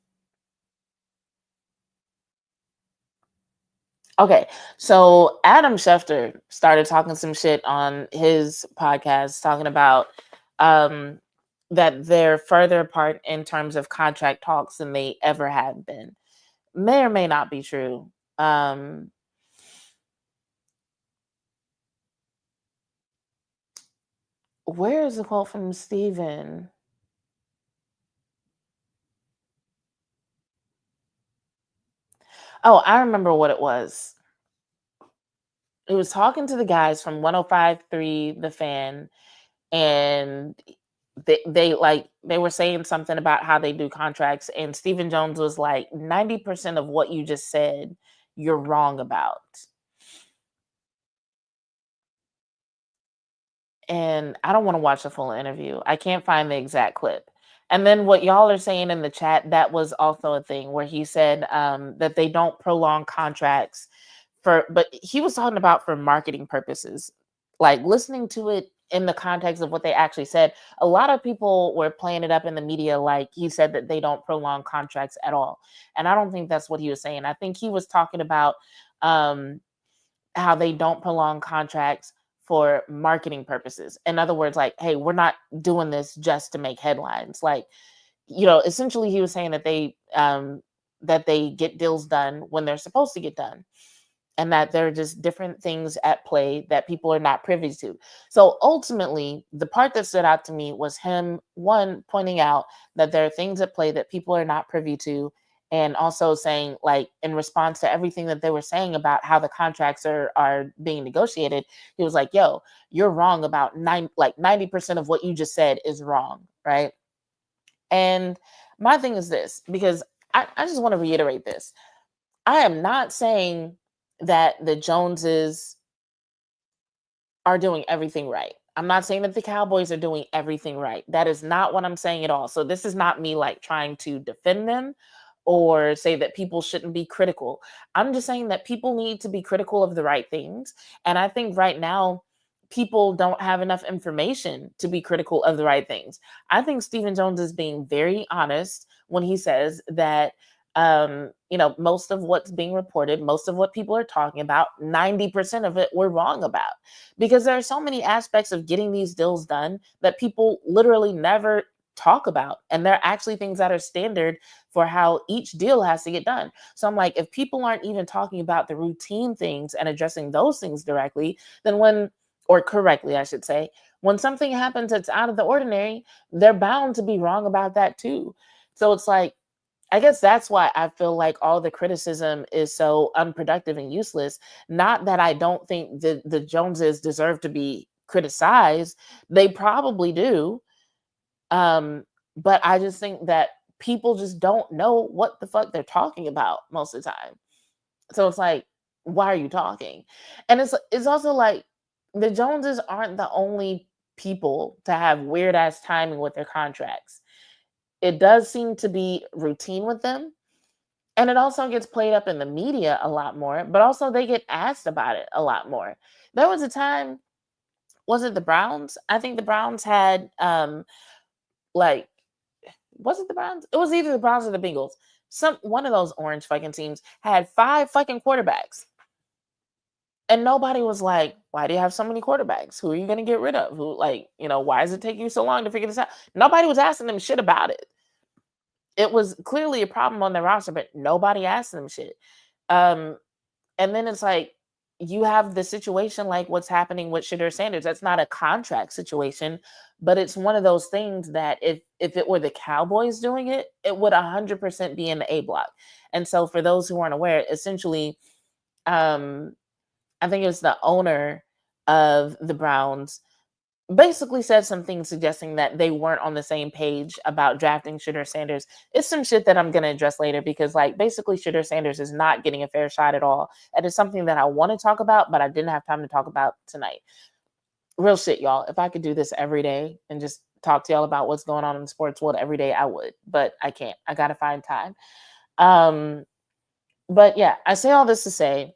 Okay, so Adam Schefter started talking some shit on his podcast, talking about that they're further apart in terms of contract talks than they ever have been. May or may not be true. Where is the quote from Steven? Oh, I remember what it was. It was talking to the guys from 105.3 The Fan, and they were saying something about how they do contracts, and Stephen Jones was like, 90% of what you just said, you're wrong about. And I don't want to watch the full interview. I can't find the exact clip. And then what y'all are saying in the chat, that was also a thing where he said that they don't prolong contracts but he was talking about for marketing purposes. Like listening to it in the context of what they actually said, a lot of people were playing it up in the media like he said that they don't prolong contracts at all. And I don't think that's what he was saying. I think he was talking about how they don't prolong contracts for marketing purposes. In other words, like, hey, we're not doing this just to make headlines. Like, essentially he was saying that they get deals done when they're supposed to get done, and that there are just different things at play that people are not privy to. So ultimately, the part that stood out to me was him, one, pointing out that there are things at play that people are not privy to, and also saying, like, in response to everything that they were saying about how the contracts are being negotiated, he was like, yo, you're wrong about 90% of what you just said is wrong, right? And my thing is this, because I just want to reiterate this. I am not saying that the Joneses are doing everything right. I'm not saying that the Cowboys are doing everything right. That is not what I'm saying at all. So this is not me like trying to defend them or say that people shouldn't be critical. I'm just saying that people need to be critical of the right things. And I think right now, people don't have enough information to be critical of the right things. I think Stephen Jones is being very honest when he says that most of what's being reported, most of what people are talking about, 90% of it we're wrong about, because there are so many aspects of getting these deals done that people literally never talk about. And they're actually things that are standard for how each deal has to get done. So I'm like, if people aren't even talking about the routine things and addressing those things directly, then or correctly, I should say, when something happens that's out of the ordinary, they're bound to be wrong about that too. So it's like, I guess that's why I feel like all the criticism is so unproductive and useless. Not that I don't think the Joneses deserve to be criticized. They probably do. But I just think that people just don't know what the fuck they're talking about most of the time. So it's like, why are you talking? And it's also like the Joneses aren't the only people to have weird ass timing with their contracts. It does seem to be routine with them. And it also gets played up in the media a lot more, but also they get asked about it a lot more. There was a time, was it the Browns? I think the Browns had like, was it the Browns? It was either the Browns or the Bengals. One of those orange fucking teams had 5 fucking quarterbacks. And nobody was like, why do you have so many quarterbacks? Who are you going to get rid of? Who, like, why does it take you so long to figure this out? Nobody was asking them shit about it. It was clearly a problem on their roster, but nobody asked them shit. And then it's like, you have the situation like what's happening with Shadur Sanders. That's not a contract situation, but it's one of those things that if it were the Cowboys doing it, it would 100% be in the A block. And so for those who aren't aware, essentially, I think it was the owner of the Browns basically said some things suggesting that they weren't on the same page about drafting Shadur Sanders. It's some shit that I'm going to address later because, like, basically Shadur Sanders is not getting a fair shot at all. And it's something that I want to talk about, but I didn't have time to talk about tonight. Real shit, y'all. If I could do this every day and just talk to y'all about what's going on in the sports world every day, I would. But I can't. I got to find time. But yeah, I say all this to say,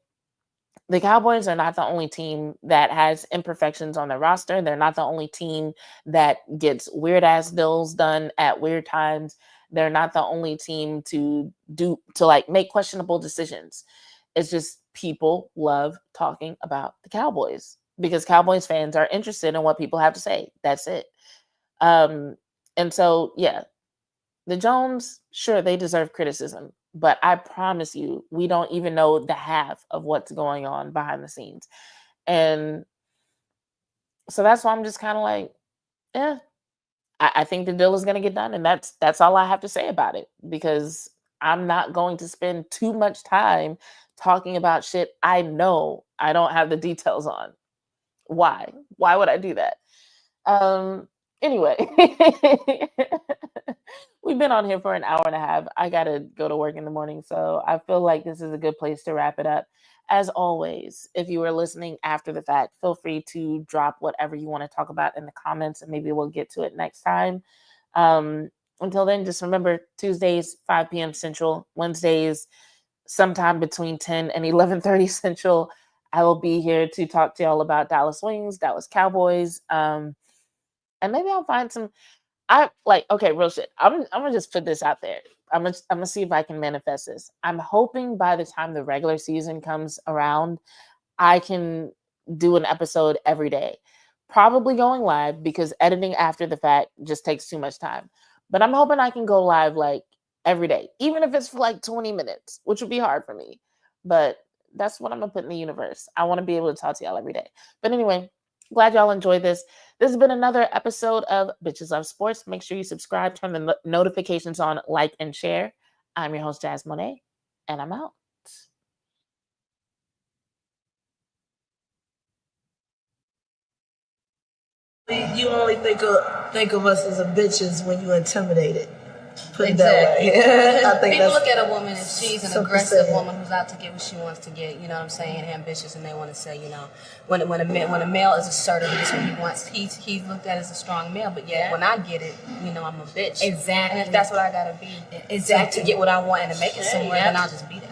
the Cowboys are not the only team that has imperfections on their roster. They're not the only team that gets weird ass deals done at weird times. They're not the only team to like make questionable decisions. It's just people love talking about the Cowboys because Cowboys fans are interested in what people have to say. That's it. And so, yeah, the Jones, sure, they deserve criticism, but I promise you, we don't even know the half of what's going on behind the scenes. And so that's why I'm just kind of like, I think the deal is going to get done. And that's all I have to say about it, because I'm not going to spend too much time talking about shit I know I don't have the details on. Why? Why would I do that? Anyway, we've been on here for an hour and a half. I gotta go to work in the morning, so I feel like this is a good place to wrap it up. As always, if you are listening after the fact, feel free to drop whatever you want to talk about in the comments, and maybe we'll get to it next time. Until then, just remember, Tuesdays 5 p.m. Central, Wednesdays sometime between 10 and 11:30 Central. I will be here to talk to y'all about Dallas Wings, Dallas Cowboys. And maybe I'll find some. Okay, real shit. I'm gonna just put this out there. I'm gonna see if I can manifest this. I'm hoping by the time the regular season comes around, I can do an episode every day. Probably going live because editing after the fact just takes too much time. But I'm hoping I can go live like every day, even if it's for like 20 minutes, which would be hard for me. But that's what I'm gonna put in the universe. I want to be able to talk to y'all every day. But anyway, glad y'all enjoyed this. This has been another episode of Bitches Love Sports. Make sure you subscribe, turn the notifications on, like, and share. I'm your host, Jazz Monet, and I'm out. You only think of us as a bitches when you intimidated. Put it that way. I think people look at a woman as she's an aggressive woman who's out to get what she wants to get. You know what I'm saying? Ambitious, and they want to say, you know, when a male is assertive, this is what he wants. He's looked at as a strong male, but yet when I get it, you know, I'm a bitch. Exactly. And if that's what I gotta be, exactly, to get what I want and to make it somewhere, then I'll just be that.